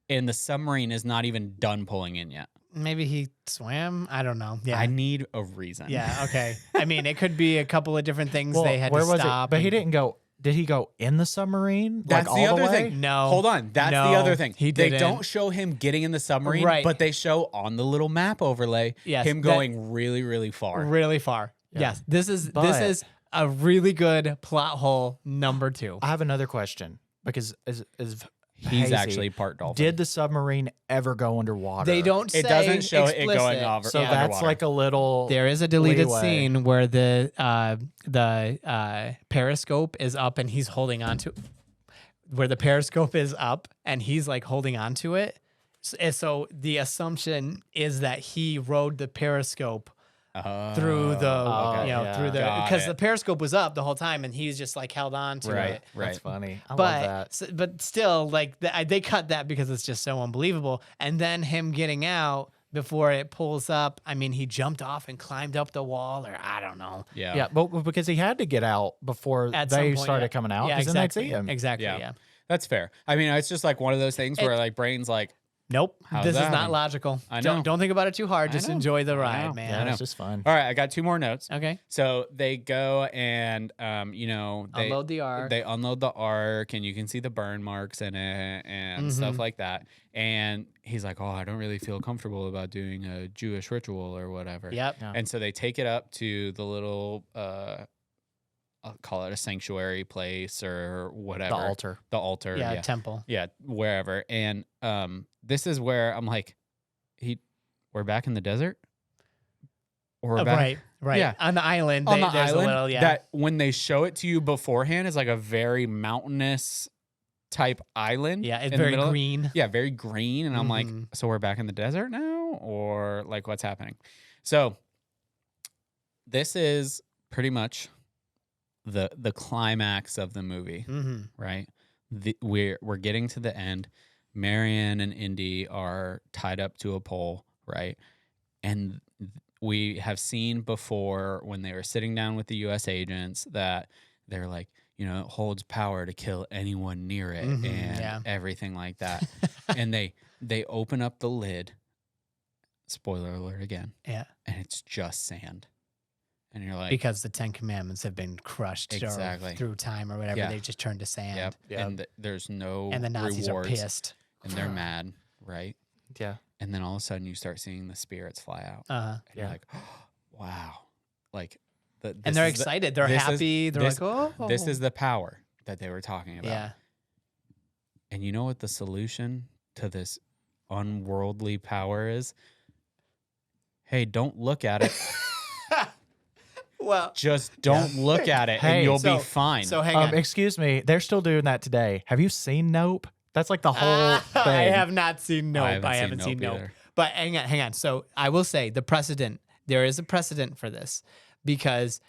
and the submarine is not even done pulling in yet? Maybe he swam. I don't know. Yeah. I need a reason. Yeah. Okay. I mean, it could be a couple of different things Well, they had where to was stop. it? But he and- didn't go. Did he go in the submarine? That's like the all other way? thing. No. Hold on. That's the No, other thing. he They didn't. don't show him getting in the submarine, Right. but they show on the little map overlay Yes, him that- going really, really far. really far. Yeah. Yes. This is But- a really good plot hole number 2. I have another question because is He's hazy. actually part dolphin. Did the submarine ever go underwater? They don't say It doesn't show it explicit. going over. So Yeah. that's underwater. like a little. There is a deleted leeway. scene where the periscope is up and he's holding onto where the periscope is up and he's like holding onto it. And so the assumption is that he rode the periscope through the okay. through the Got because it. the periscope was up the whole time and he's just like held on to Right, it. right. That's funny. I love But that. but still, like they cut that because it's just so unbelievable. And then him getting out before it pulls up. I mean, he jumped off and climbed up the wall, or I don't know. Yeah. Yeah, but because he had to get out before At some they point, started yeah. coming out, Yeah, because then they'd exactly. see him. Exactly. Yeah. Yeah. That's fair. I mean, it's just like one of those things where like brain's like, Nope. How's this that is not happen? logical. I know. Don't think about it too hard. I Just know. enjoy the I ride, know. man. Yeah, know. it's just fun. all right, I got 2 more notes. Okay. So they go and, they Unload the ark. They unload the ark, and you can see the burn marks in it and stuff like that. And he's like, "Oh, I don't really feel comfortable about doing a Jewish ritual or whatever." Yep. Yeah. And so they take it up to the little, I'll call it a sanctuary place or whatever. The altar. The altar. Yeah, Yeah. temple. Yeah, wherever. And this is where I'm like, we're back in the desert? Or we're back Right. Yeah. On the island. on the there's island? a little, yeah. That when they show it to you beforehand is like a very mountainous type island. yeah, it's in the very middle of- green. Yeah, very green. And I'm like, Mhm. so we're back in the desert now? Or like what's happening? So this is pretty much the climax of the movie, Mm-hmm. right? We're getting to the end. Marianne and Indy are tied up to a pole, right? And we have seen before when they were sitting down with the U.S. agents that they're like, it holds power to kill anyone near it Mhm, and yeah. everything like that. And they open up the lid. Spoiler alert again. Yeah. And it's just sand. And you're like, Because the 10 Commandments have been crushed or Exactly. through time or whatever. Yeah. They've just turned to sand. yep. Yeah. And there's no And the Nazis rewards, are pissed. and they're mad, right? Yeah. And then all of a sudden you start seeing the spirits fly out. Uh-huh. And you're Yeah. like, wow. Like, And they're excited. They're this is- happy. They're this- like, oh. This is the power that they were talking about. Yeah. And you know what the solution to this unworldly power is? Hey, don't look at it. Well, Just don't look at it, Hey, and you'll so- be fine. so hang on. Excuse me, they're still doing that today. Have you seen Nope? That's like the whole thing. I have not seen Nope. I haven't seen Nope. either. But hang on. So I will say the precedent, there is a precedent for this because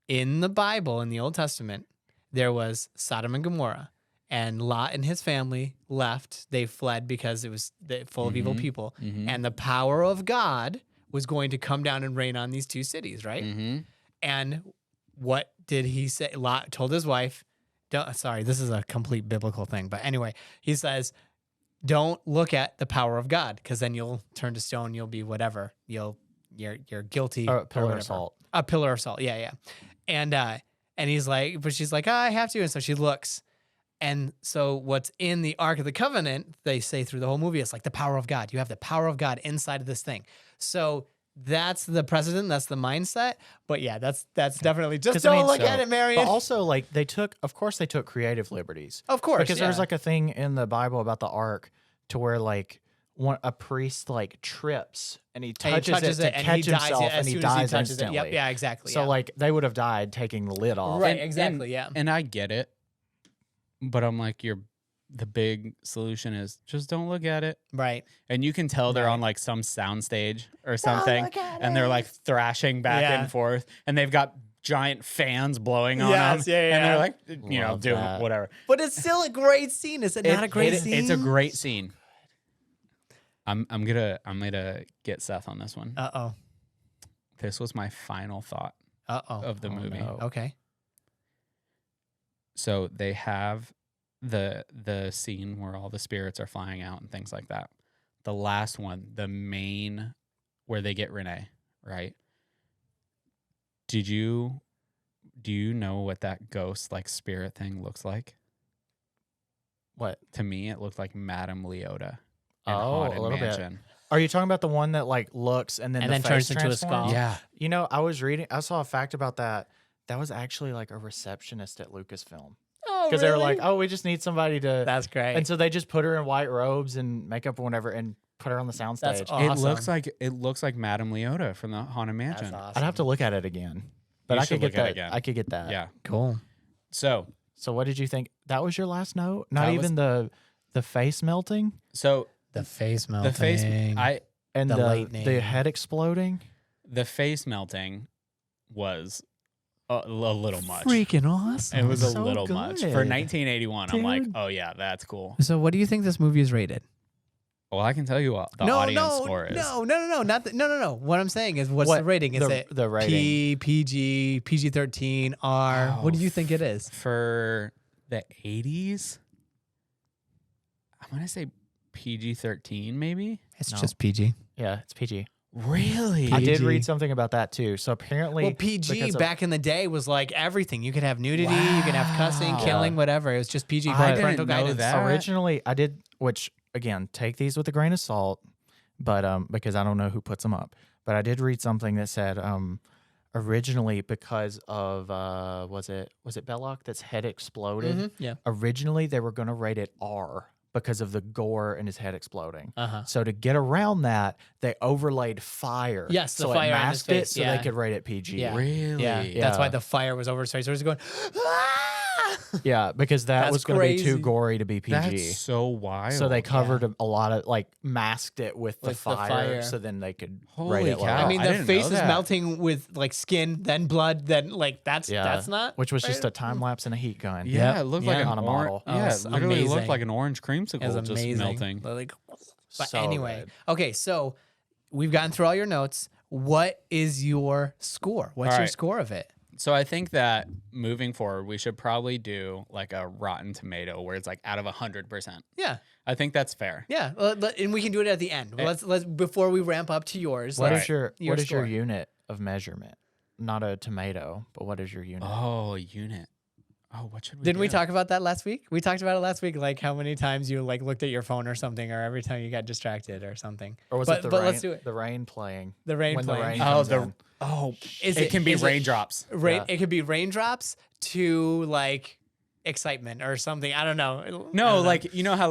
in the Bible, in the Old Testament, there was Sodom and Gomorrah, and Lot and his family left. They fled because it was full of evil people. Mhm. And the power of God was going to come down and rain on these two cities, right? Mm-hmm. And what did he say? Lot told his wife, sorry, this is a complete biblical thing. But anyway, he says, don't look at the power of God because then you'll turn to stone. You'll be whatever. You're guilty. Or or a pillar whatever. of salt. A pillar of salt. Yeah, yeah. And he's like, but she's like, I have to. And so she looks. And so what's in the Ark of the Covenant, they say through the whole movie, it's like the power of God. You have the power of God inside of this thing. So that's the precedent. That's the mindset. But yeah, that's definitely just 'Cause, I don't mean, look so- at it, Marion. But also, like, of course, they took creative liberties. Of course, Because there's like a thing in the Bible about the ark to where like a priest like trips and he touches it to and catch he dies himself as and he soon as dies touches instantly. It. Yep, yeah, exactly. So yeah. like they would have died taking the lid off. Right. exactly, yeah. And I get it, but I'm like, the big solution is just don't look at it. Right. And you can tell they're Right. on like some soundstage or something, look at and they're like thrashing back Yeah. and forth, and they've got giant fans blowing on Yes, them, yeah, and they're yeah. like, Love doing that. whatever. But it's still a great scene. Is it not a great scene? It's a great scene. I'm gonna get Seth on this one. Uh-oh. This was my final thought Uh-oh. of the movie. no. Okay. So they have the scene where all the spirits are flying out and things like that. The last one, the main where they get Renee, right? Do you know what that ghost like spirit thing looks like? What? To me, it looked like Madame Leota. in Oh, Haunted a little bit. Mansion. Are you talking about the one that like looks and then And the then face turns into a transforms? skull? Yeah. You know, I saw a fact about that. That was actually like a receptionist at Lucasfilm. Oh, Because they were like, oh, we just need somebody to. that's great. And so they just put her in white robes and makeup or whatever and put her on the soundstage. That's awesome. It looks like Madame Leota from the Haunted Mansion. That's awesome. I'd have to look at it again. But You I should could get look at that. it again. I could get that. Yeah. Cool. So So what did you think? That was your last note? Not That was- even the face melting so The face melting. the face and The the lightning. head exploding? the face melting was a little much. Freaking awesome. It was a So little much. For good. 1981, I'm like, Dude. oh yeah, that's cool. So what do you think this movie is rated? Well, I can tell you what the audience score is. No. No. What I'm saying is, what's the rating? Is it the rating? PG, PG-13, R? Oh, What do you think it is? For the 80s, I'm going to say PG-13 maybe? It's No. just PG. Yeah, it's PG. Really? I did PG. read something about that too. So apparently, Well, PG because of- back in the day was like everything. You could have nudity, you could have cussing, Wow. killing, whatever. It was just PG. I parental didn't know guidance. that. originally I did, which again, take these with a grain of salt, but because I don't know who puts them up. But I did read something that said originally because of was it Belloc that's head exploded. Mhm, yeah. Originally they were going to rate it R because of the gore and his head exploding. Uh-huh. So to get around that, they overlaid fire. Yes, the so fire it on his masked face, it so yeah. they could rate it PG. Yeah. Really? Yeah. Yeah. That's why the fire was over his face. So he was going, "Ah!" Yeah, because that That's was going to be too crazy. gory to be PG. That's so wild. So they covered a lot of masked it with the With the fire, fire. so then they could Holy rate it cow. lower. I mean, I the didn't face know is that. melting with skin, then blood, then that's not. which was just right? a time lapse and a heat gun. Yeah, Yep. it looked Yeah. like an On a model. Oh, Yeah, it's it literally looked amazing. like an orange It was creamsicle just amazing. melting. Like, but So anyway, good. okay, so we've gotten through all your notes. What is your score? What's All your right. score of it? So I think that moving forward, we should probably do like a Rotten Tomato where it's like out of 100%. Yeah, I think that's fair. yeah, and we can do it at the end. Let's before we ramp up to yours. What let's- is your your what is your score. unit of measurement? Not a tomato, but what is your unit? Oh, unit. Oh, what should we Didn't we do? talk about that last week? We talked about it last week, like how many times you looked at your phone or something, or every time you got distracted or something. Or was but- it the but rain? let's do it. The rain playing. The rain when playing. the rain Oh, comes in. Is it can be is raindrops. Yeah. It could be raindrops to excitement or something. I don't know. I No, don't know. like you know how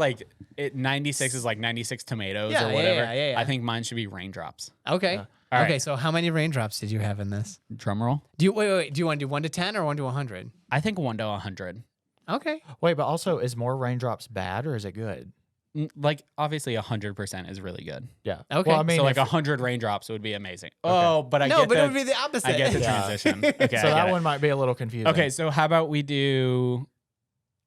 96 is like 96 96 Yeah, or yeah, whatever. yeah. I think mine should be raindrops. Okay. Yeah. All Okay. right. So how many raindrops did you have in this? Drum roll. Do you wait? Do you want to do 1 to 10 or 1 to 100? I think 1 to 100. Okay. Wait, but also, is more raindrops bad or is it good? Like obviously 100% is really good. Yeah. Okay. Well, I mean, So like if- 100 raindrops would be amazing. Oh, but I No, get but the, it would be the opposite. I get the Yeah. transition. Okay, so I get that it. one might be a little confusing. Okay, so how about we do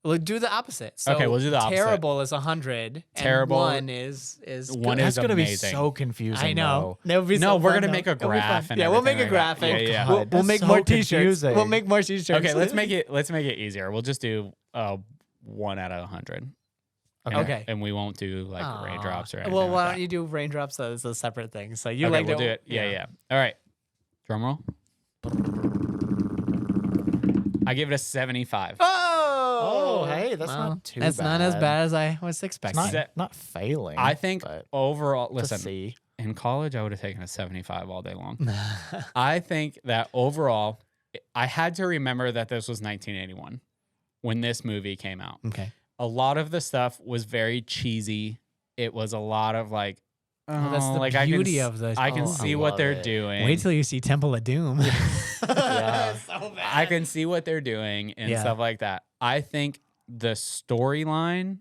We'll do the opposite. So Okay, we'll do the opposite. Terrible is 100. Terrible- And 1 is One good. is That's gonna be amazing. so confusing. I know. though. That would be No, so we're fun, gonna though. make a It'll be fun. graph and yeah, we'll make a everything like graphic. that. Yeah, yeah. We'll, God, we'll that's make so more t-shirts. confusing. We'll make more t-shirts. Okay, let's make it easier. We'll just do 1 out of 100. And- Okay. And we won't do like Aw. raindrops or anything. Well, like why that. don't you do raindrops as a separate thing? So you Okay, like we'll to do it. Yeah. All right. Drum roll. I give it a 75. Oh, hey, that's not too That's not as bad. bad as I was It's expecting. not failing. I think but overall, to listen, see. in college, I would have taken a 75 all day long. I think that overall, I had to remember that this was 1981 when this movie came out. Okay. A lot of the stuff was very cheesy. It was a lot of like, Well, that's the like I can beauty s- of the. I can oh, see I what love they're it. doing. Wait till you see Temple of Doom. Yeah. So bad. I can see what they're doing and Yeah. stuff like that. I think the storyline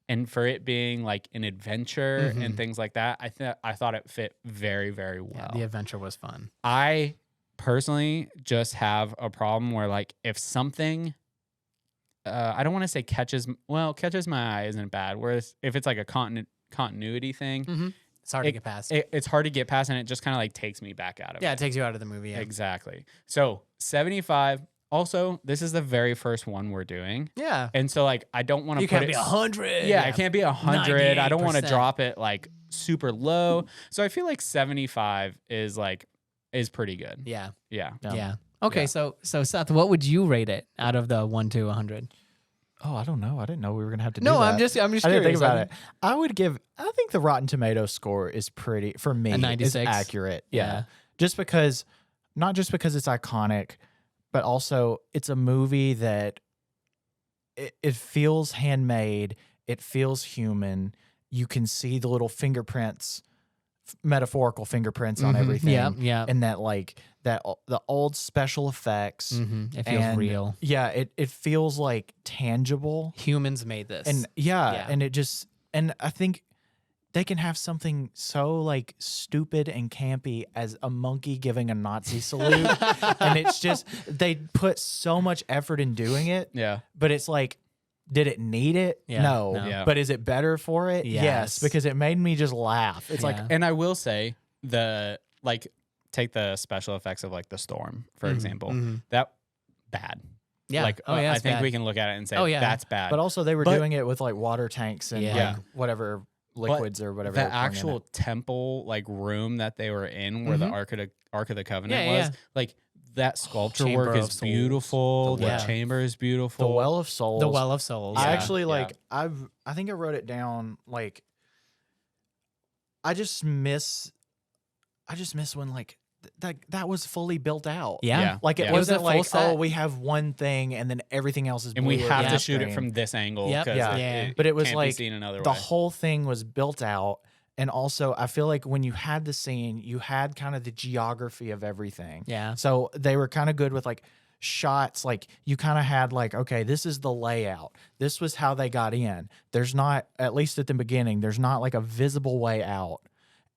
and for it being like an adventure Mhm. and things like that, I thought it fit very, very well. Yeah, the adventure was fun. I personally just have a problem where like if something I don't want to say catches my eye isn't bad. Whereas if it's like a continuity thing, Mm-hmm. It's hard to get past. it's hard to get past and it just kind of like takes me back out of Yeah, it. it takes you out of the movie. Yeah. Exactly. So 75. Also, this is the very first one we're doing. Yeah. And so like I don't want to You put can't it be 100. Yeah, it can't be 100. I don't want to 98%. drop it like super low. So I feel like 75 is pretty good. Yeah. Yeah. Yeah. Yeah. Okay, Yeah. so Seth, what would you rate it out of the 1 to 100? Oh, I don't know. I didn't know we were gonna have to. No, do that. I'm just I didn't curious. think about it. I would give. I think the Rotten Tomato score is pretty for me. A 96? Is accurate. Yeah. Yeah. Just because, not just because it's iconic, but also it's a movie that it feels handmade. It feels human. You can see the little fingerprints, metaphorical fingerprints on Mhm. everything. Yeah, yeah. And that the old special effects. Mhm. It feels and real. Yeah, it feels like tangible. Humans made this. And Yeah. and it just, and I think they can have something so like stupid and campy as a monkey giving a Nazi salute. And it's just, they put so much effort in doing it. Yeah. But it's like, did it need it? Yeah, No. no. Yeah. But is it better for it? Yes. Because it made me just laugh. It's like, Yeah. And I will say take the special effects of like the storm, for example. That bad. Yeah. Like yeah, I it's think bad. we can look at it and say that's bad. but also they were But- doing it with like water tanks and Yeah. like whatever liquids or whatever. the they were pouring in actual it. temple like room that they were in where the Ark of the Covenant Yeah, was, yeah. like that sculpture Chamber work of is Souls. beautiful. The The well. chamber is beautiful. The Well of Souls. The Well of Souls. I Yeah. actually Yeah. like, I think I wrote it down like, I just miss when like that was fully built out. Yeah. Yeah. Like it Yeah. It was a wasn't full like, set. oh, we have one thing and then everything else is and we blue or have Yeah. to shoot it green. from this angle Yep. because Yeah. Yeah. But it was can't like be seen another the way. whole thing was built out. And also, I feel like when you had the scene, you had kind of the geography of everything. Yeah. So they were kind of good with like shots. Like you kind of had like, okay, this is the layout. This was how they got in. There's not, at least at the beginning, there's not like a visible way out.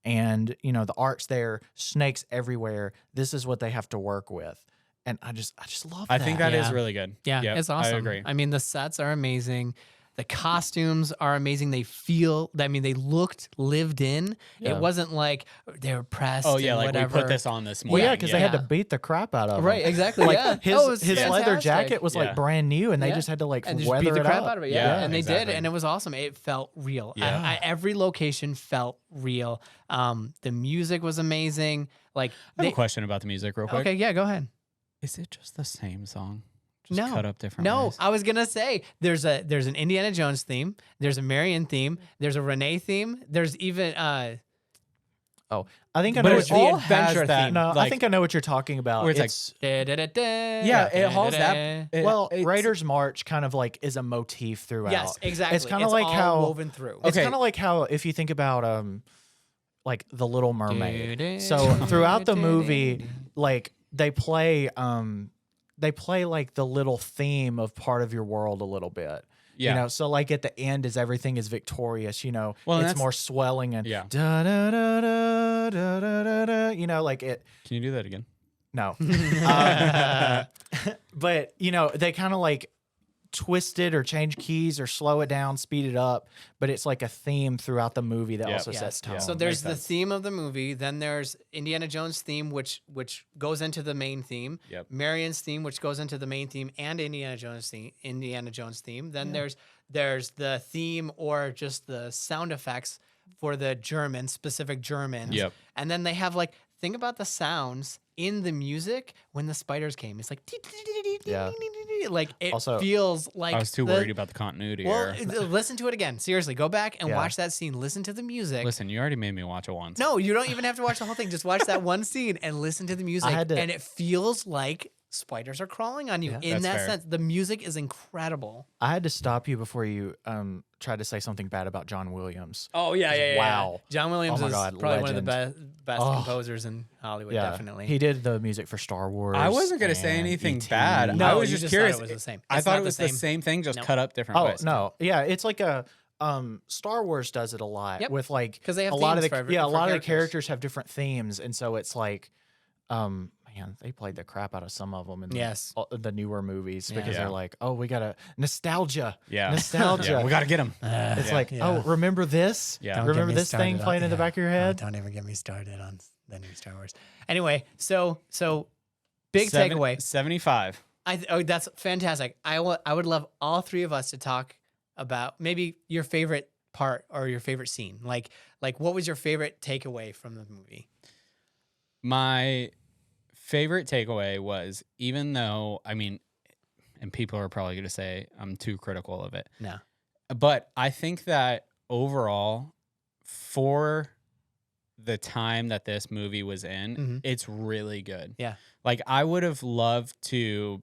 And, you know, the ark's there, snakes everywhere. This is what they have to work with. And I just love that. I think that is Yeah. really good. Yeah, Yep, it's awesome. I agree. I mean, the sets are amazing. The costumes are amazing. They they looked lived in. Yeah. It wasn't like they were pressed. Oh yeah, and like whatever. we put this on this Well, morning. yeah, because they had to Yeah. beat the crap out of him. Right, exactly. Like yeah. his Oh, it was leather fantastic. jacket was Yeah. like brand new, and they Yeah. just had to like and just weather beat the it crap up. out of it. Yeah, Yeah, and they did, exactly. and it was awesome. It felt real. Yeah. Every location felt real. The music was amazing. Like, I have a question about the music real quick. okay, yeah, go ahead. Is it just the same song? Just No. cut up different No, ways? I was gonna say there's an Indiana Jones theme, there's a Marion theme, there's a Renee theme, there's even Oh, I think I But know it what the all you. adventure has that, theme. No, I like- think I know what you're talking about. Where it's like- It's Yeah, it hauls that. it- well, it's- Raiders March kind of like is a motif throughout. Yes, exactly. It's kind of like all how woven through. It's Okay. kind of like how if you think about like The Little Mermaid. So throughout the movie, like they play like the little theme of part of your world a little bit. Yeah. You know, so like at the end is everything is victorious, you know, Well, and it's that's- more swelling and Yeah. da da da da da da da da, you know, like it Can you do that again? no. But you know, they kind of like twist it or change keys or slow it down, speed it up, but it's like a theme throughout the movie that Yep. also sets tone. So there's makes the sense. theme of the movie, then there's Indiana Jones theme, which goes into the main theme. Yep. Marion's theme, which goes into the main theme and Indiana Jones theme. Then there's the theme or just the sound effects for the specific Germans. Yep. And then they have like, think about the sounds in the music when the spiders came. It's like, Yeah. like it Also- feels like I was too worried about the continuity Well, error. listen to it again. Seriously, go back and Yeah. watch that scene. Listen to the music. Listen, you already made me watch it once. No, you don't even have to watch the whole thing. Just watch that one scene and listen to the music. had to- And it feels like spiders are crawling on you. Yeah. In That's that fair. sense, the music is incredible. I had to stop you before you tried to say something bad about John Williams. Oh yeah, Wow. John Williams Oh my is God, probably one of the best Oh. composers in Hollywood. Yeah, Definitely. he did the music for Star Wars. I wasn't gonna say and anything E.T.. bad. No, I was you just just curious. thought it was the same. I It's thought not it the was the same. same thing, just No. cut up different Oh ways. no, yeah, it's like a Star Wars does it a lot Yep. with like 'Cause they have a lot of themes the for every- a for lot of the characters. characters have different themes, and so it's like, man, they played the crap out of some of them in Yes. the newer movies because Yeah. they're like, oh, we gotta nostalgia, Yeah. nostalgia. Yeah, we got to get him. It's Yeah. like, Yeah. oh, remember this? Yeah. Don't Remember get me this thing started playing in the back of your head? Don't even get me started on the new Star Wars. Anyway, so big Seven- takeaway. 75. That's fantastic. I would love all three of us to talk about maybe your favorite part or your favorite scene. Like what was your favorite takeaway from the movie? My favorite takeaway was, even though, I mean, and people are probably going to say I'm too critical of it, No. but I think that overall, for the time that this movie was in, Mhm. it's really good. Yeah. Like, I would have loved to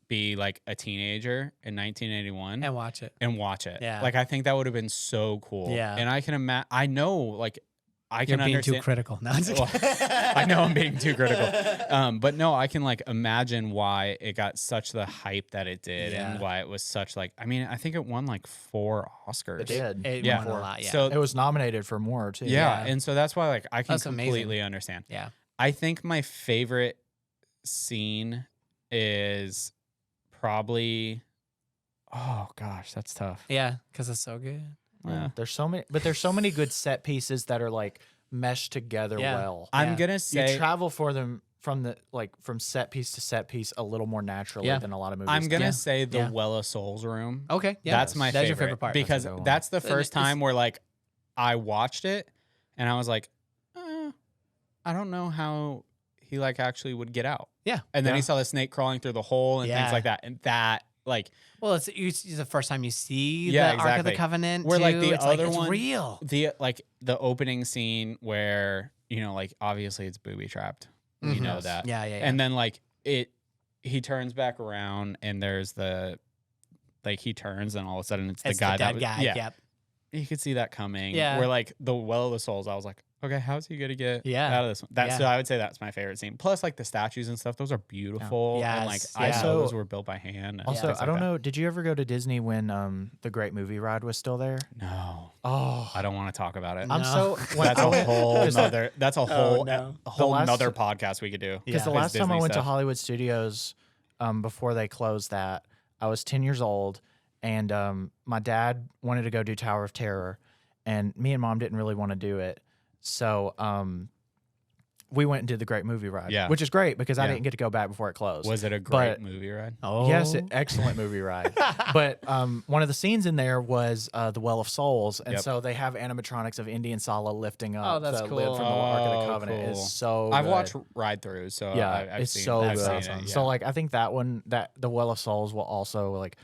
be like a teenager in 1981 And watch it. and watch it. Yeah. Like, I think that would have been so cool. Yeah. And I can imagine, I know, like, I You're can being understand. too critical. No, I'm just Well, kidding. I know I'm being too critical. But no, I can like imagine why it got such the hype that it did Yeah. and why it was such like, I mean, I think it won like 4 Oscars. It did. It Yeah. won a lot. Yeah. So It was nominated for more too. yeah. Yeah. And so that's why like I can That's amazing. completely understand. yeah. I think my favorite scene is probably, oh gosh, that's tough. Yeah. Because it's so good. Yeah. There's so many good set pieces that are like meshed together Yeah. well. I'm Yeah. gonna You say travel for them from set piece to set piece a little more naturally Yeah. than a lot of movies. I'm gonna do. say the Yeah. Well of Souls room. Okay. Yeah. That's my That's favorite. your favorite part. Because That's a good one. that's the And first it's- time where like I watched it and I was like, I don't know how he like actually would get out. Yeah. And then Yeah. he saw the snake crawling through the hole and Yeah. things like that. And that like Well, it's the first time you see Yeah, the Ark of the exactly. Covenant. Where, like, too. the it's other it's one- real. the opening scene where, you know, like obviously it's booby trapped. We Mhm. know Yes. that. Yeah. And then like he turns back around and there's he turns and all of a sudden it's the it's guy the that dead was, guy. yeah. Yep. You could see that coming. Yeah. Where like the Well of the Souls, I was like, okay, how's he gonna get Yeah. out of this one? Yeah. So I would say that's my favorite scene. Plus like the statues and stuff, those are beautiful. And like Yes. I Yeah. know those were built by hand. and Also, things I like don't that. know. Did you ever go to Disney when the Great Movie Ride was still there? No. Oh, I don't want to talk about it. I'm No. so. When That's I a went- whole nother that's a whole no. a whole last- nother podcast we could do. Because the Is last time I Disney went to stuff. Hollywood Studios, before they closed that, I was 10 years old, and my dad wanted to go do Tower of Terror, and me and Mom didn't really want to do it, so we went and did the Great Movie Ride, Yeah. which is great because I Yeah. didn't get to go back before it closed. Was it a great But- movie ride? Oh. Yes, excellent movie ride. But one of the scenes in there was the Well of Souls, and Yep. so they have animatronics of Indy and Sala lifting up Oh, that's the cool. lid from the Ark of Oh, the Covenant. cool. It's so I've good. watched ride throughs, so Yeah, I've it's seen, so I've good. seen it, So yeah. like I think that one, that the Well of Souls will also like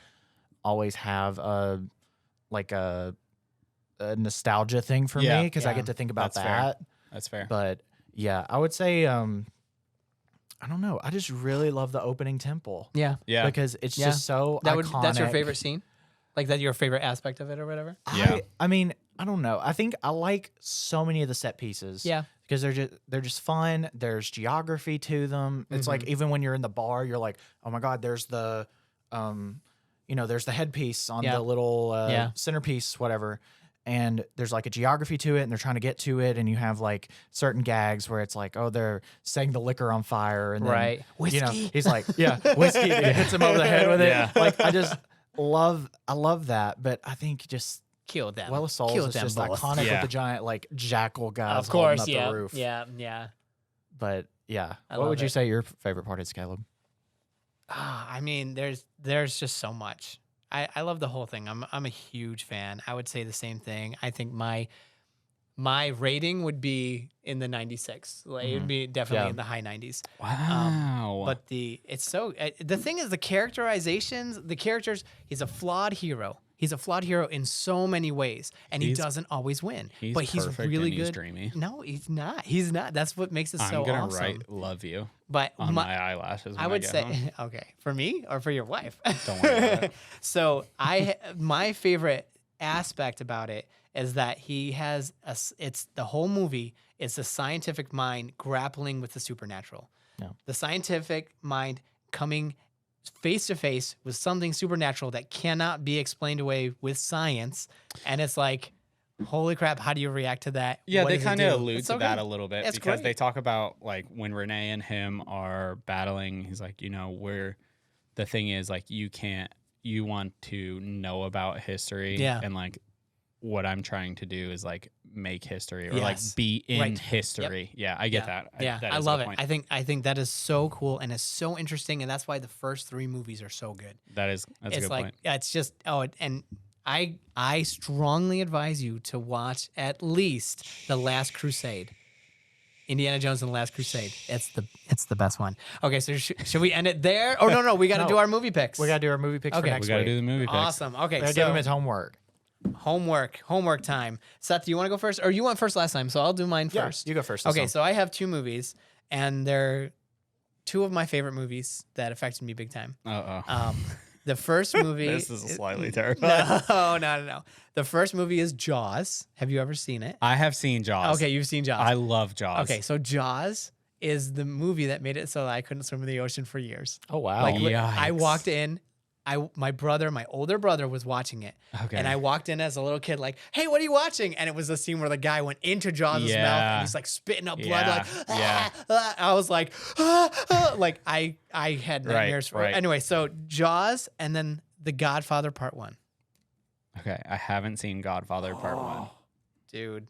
always have a nostalgia thing for Yeah. me because I Yeah. get to think about That's fair. that. That's fair. But yeah, I would say I don't know. I just really love the opening temple Yeah. Yeah. because it's Yeah. just so iconic. That's your favorite scene? Like that's your favorite aspect of it or whatever? Yeah. I mean, I don't know. I think I like so many of the set pieces. Yeah. Because they're just fun. There's geography to them. It's like even when you're in the bar, you're like, oh my god, there's the there's the headpiece on Yeah. the little Yeah. centerpiece, whatever. And there's like a geography to it, and they're trying to get to it, and you have like certain gags where it's like, oh, they're setting the liquor on fire, and then, Right. you know, Whiskey. he's like, yeah, whiskey, and he hits him over the head with it. Yeah. Like I love that, but I think just Kill them. Well of Souls Kill is them just both. iconic Yeah. with the giant like jackal guys Of course, holding up the roof. Yeah. Yeah. But yeah, I what love would you it. say your favorite part is, Caleb? I mean, there's just so much. I love the whole thing. I'm a huge fan. I would say the same thing. I think my rating would be in the 96. Like, it would be definitely Yeah. in the high 90s. Wow. But the thing is the characterizations, the characters, he's a flawed hero. He's a flawed hero in so many ways, and he He's- doesn't always win. he's but he's perfect really and he's good. dreamy. No, he's not. He's not. That's what makes it so I'm gonna awesome. write "love you" But on my eyelashes. When I would get say, home. okay, for me or for your wife. Don't worry about it. So my favorite aspect about it is that he has it's the whole movie. It's the scientific mind grappling with the supernatural. Yeah. The scientific mind coming face to face with something supernatural that cannot be explained away with science, and it's like, holy crap! How do you react to that? Yeah, What they does it kind do? of allude It's to so that good. a little bit It's because great. they talk about like when Renee and him are battling. He's like, the thing is like you want to know about history, Yeah. and like what I'm trying to do is like make history or Yes. like be in Right. history. Yeah, I get that. Yeah, that I is a love good it. point. I think that is so cool and it's so interesting, and that's why the first 3 movies are so good. That's a It's good like point. it's just and I strongly advise you to watch at least The Last Crusade. Indiana Jones and the Last Crusade. It's the best one. Okay, so should we end it there? Oh no, we got to No. do our movie picks. We gotta do our movie picks Okay. for next We got to week. do the movie picks. awesome. Okay, We gotta so give him his homework. homework time. Seth, do you want to go first, or you went first last time? So I'll do mine Yeah, first. you go first. this Okay, time. so I have 2 movies, and they're 2 of my favorite movies that affected me big time. Uh oh. The first movie. This is slightly terrifying. No. The first movie is Jaws. Have you ever seen it? I have seen Jaws. Okay, you've seen Jaws. I love Jaws. Okay, so Jaws is the movie that made it so that I couldn't swim in the ocean for years. Oh wow. Like Yikes. I walked in, my older brother was watching it. Okay. And I walked in as a little kid like, "Hey, what are you watching?" And it was the scene where the guy went into Jaws' mouth and he's like spitting up blood like I was like like I had nightmares for it. Anyway, so Jaws and then The Godfather Part 1. Okay, I haven't seen Godfather Part 1. Dude.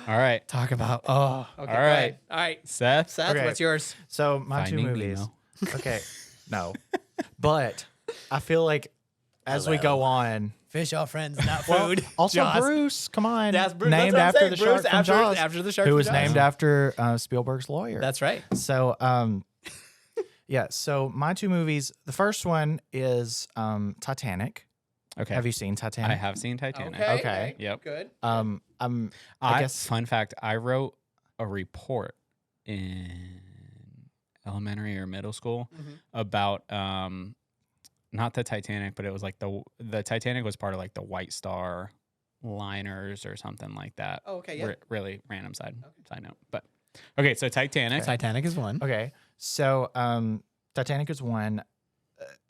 All right. Talk about okay. All All right. right. Seth. Okay. What's yours? So my Finding two movies. Nemo. Okay. No. But I feel like as we go on. Fish are friends, not Well, food. also Jaws. Bruce, come on. That's Bruce. Named That's what I'm after the saying. shark Bruce from Jaws, after the shark who from was Jaws. named after Spielberg's lawyer. That's right. So, yeah. So my two movies. The first one is Titanic. Okay. Have you seen Titanic? I have seen Titanic. Okay. Yep. Good. I guess. Fun fact, I wrote a report in elementary or middle school about not the Titanic, but it was like the Titanic was part of like the White Star liners or something like that. Oh, okay, yeah. Really random side note. But okay, so Titanic. Titanic is one. Okay. So Titanic is one.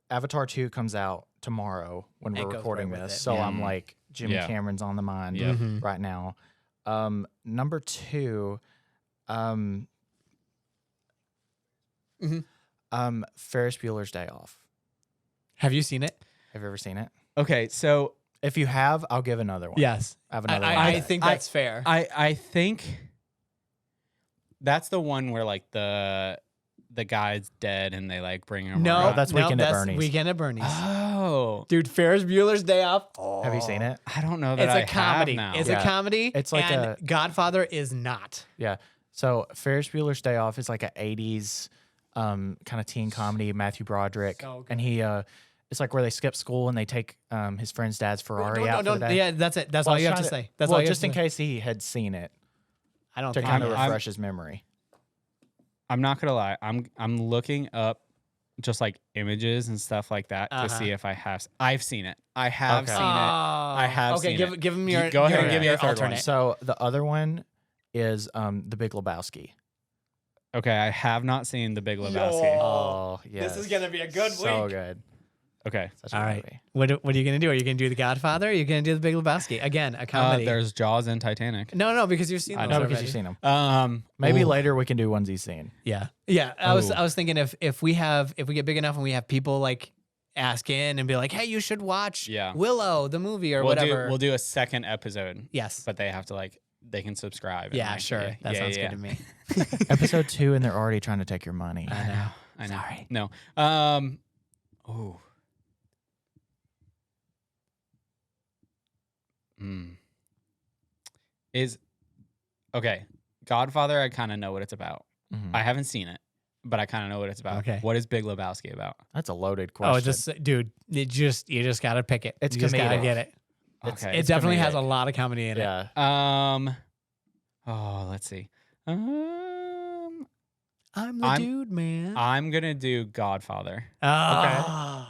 Avatar 2 comes out tomorrow when It we're goes recording right with this. it. So I'm like, Jimmy Yeah. Cameron's on the mind Yeah. right now. Number 2, Ferris Bueller's Day Off. Have you seen it? Have you ever seen it? Okay, so If you have, I'll give another one. Yes. I have another one. I think that's fair. I think that's the one where like the guy's dead and they like bring him No, around. that's Weekend at Bernie's. Weekend at Bernie's. Oh, Dude, Ferris Bueller's Day Off. Oh. Have you seen it? I don't know that It's I a comedy. have now. It's Yeah. a comedy. It's like and Godfather is not. Yeah. So Ferris Bueller's Day Off is like an 80s kind of teen comedy. Matthew Broderick. So good. And he it's like where they skip school and they take his friend's dad's Ferrari out for the day. Yeah, that's it. That's Well, all you have trying to say. That's well, all you just have in to say. case he had seen it I don't to think kind of he has. refresh his memory. I'm not gonna lie. I'm looking up just like images and stuff like that to see if I've seen it. I have Okay. seen it. I have Okay, seen give him your Go ahead and your- give me your a third one. alternate. So the other one is The Big Lebowski. Okay, I have not seen The Big Lebowski. Oh, yes. This is gonna be a good So week. good. Okay. Such a All good right. movie. What are you gonna do? Are you gonna do The Godfather? Or are you gonna do The Big Lebowski? Again, a comedy. There's Jaws and Titanic. No, because you've seen I those know, No, because already. you've seen them. Maybe ooh. later we can do ones he's seen. Yeah. I was thinking if we get big enough and we have people like ask in and be like, hey, you should watch Yeah. Willow the movie or We'll whatever. we'll do a second episode, Yes. but they have to they can subscribe. and, Yeah, like, sure. That sounds yeah. good to me. Episode 2, and they're already trying to take your money. I know. I know. Sorry. No. Oh. Okay. Godfather, I kind of know what it's about. Mhm. I haven't seen it, but I kind of know what it's about. Okay. What is Big Lebowski about? That's a loaded question. Oh, dude, you just gotta pick it. It's you just gotta comedic. get it. Okay. It definitely has a comedic. lot of comedy in it. Yeah. Oh, let's see. I'm the I'm- dude, man. I'm gonna do Godfather. Oh.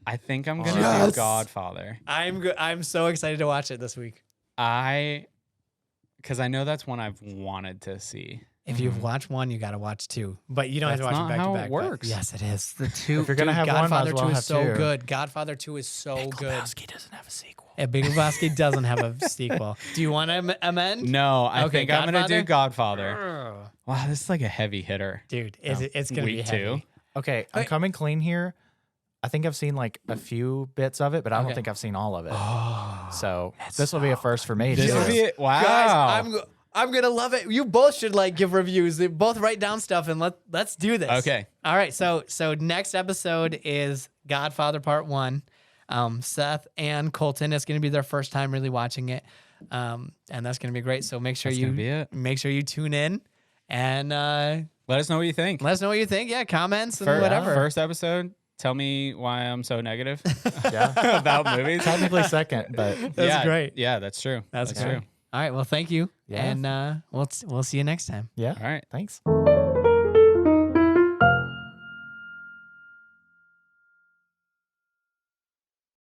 I think I'm gonna Yes. do Godfather. I'm so excited to watch it this week. Because I know that's one I've wanted to see. If you've watched one, you got to watch two. But you don't have to That's watch them not back how to it back. works. Yes, it is. The two. If you're gonna have one, might as Godfather well 2 have is so two. good. Godfather 2 is so Big good. Lebowski doesn't have a sequel. Yeah, Big Lebowski doesn't have a sequel. Do you want to amend? No, I Okay, think I'm gonna do Godfather? Godfather. Wow, this is like a heavy hitter. Dude, it's going to be Week heavy. 2. Okay, I'm coming clean here. I think I've seen like a few bits of it, but I don't Okay. think I've seen all of it. Oh, So this will be a first for me. This too. will be it. Wow. guys, I'm gonna love it. You both should like give reviews. They both write down stuff and let's do this. Okay. All right. So next episode is Godfather Part 1. Seth and Colton. It's gonna be their first time really watching it, and that's gonna be great. So make sure That's gonna be it. make sure you tune in and Let us know what you think. let us know what you think. Yeah, comments and Fir- whatever. First episode. Tell me why I'm so negative Yeah. about movies. Technically second, but That's yeah, great. Yeah, that's true. That's true. great. All right. Well, thank you, Yeah. and we'll see you next time. yeah. All right. Thanks.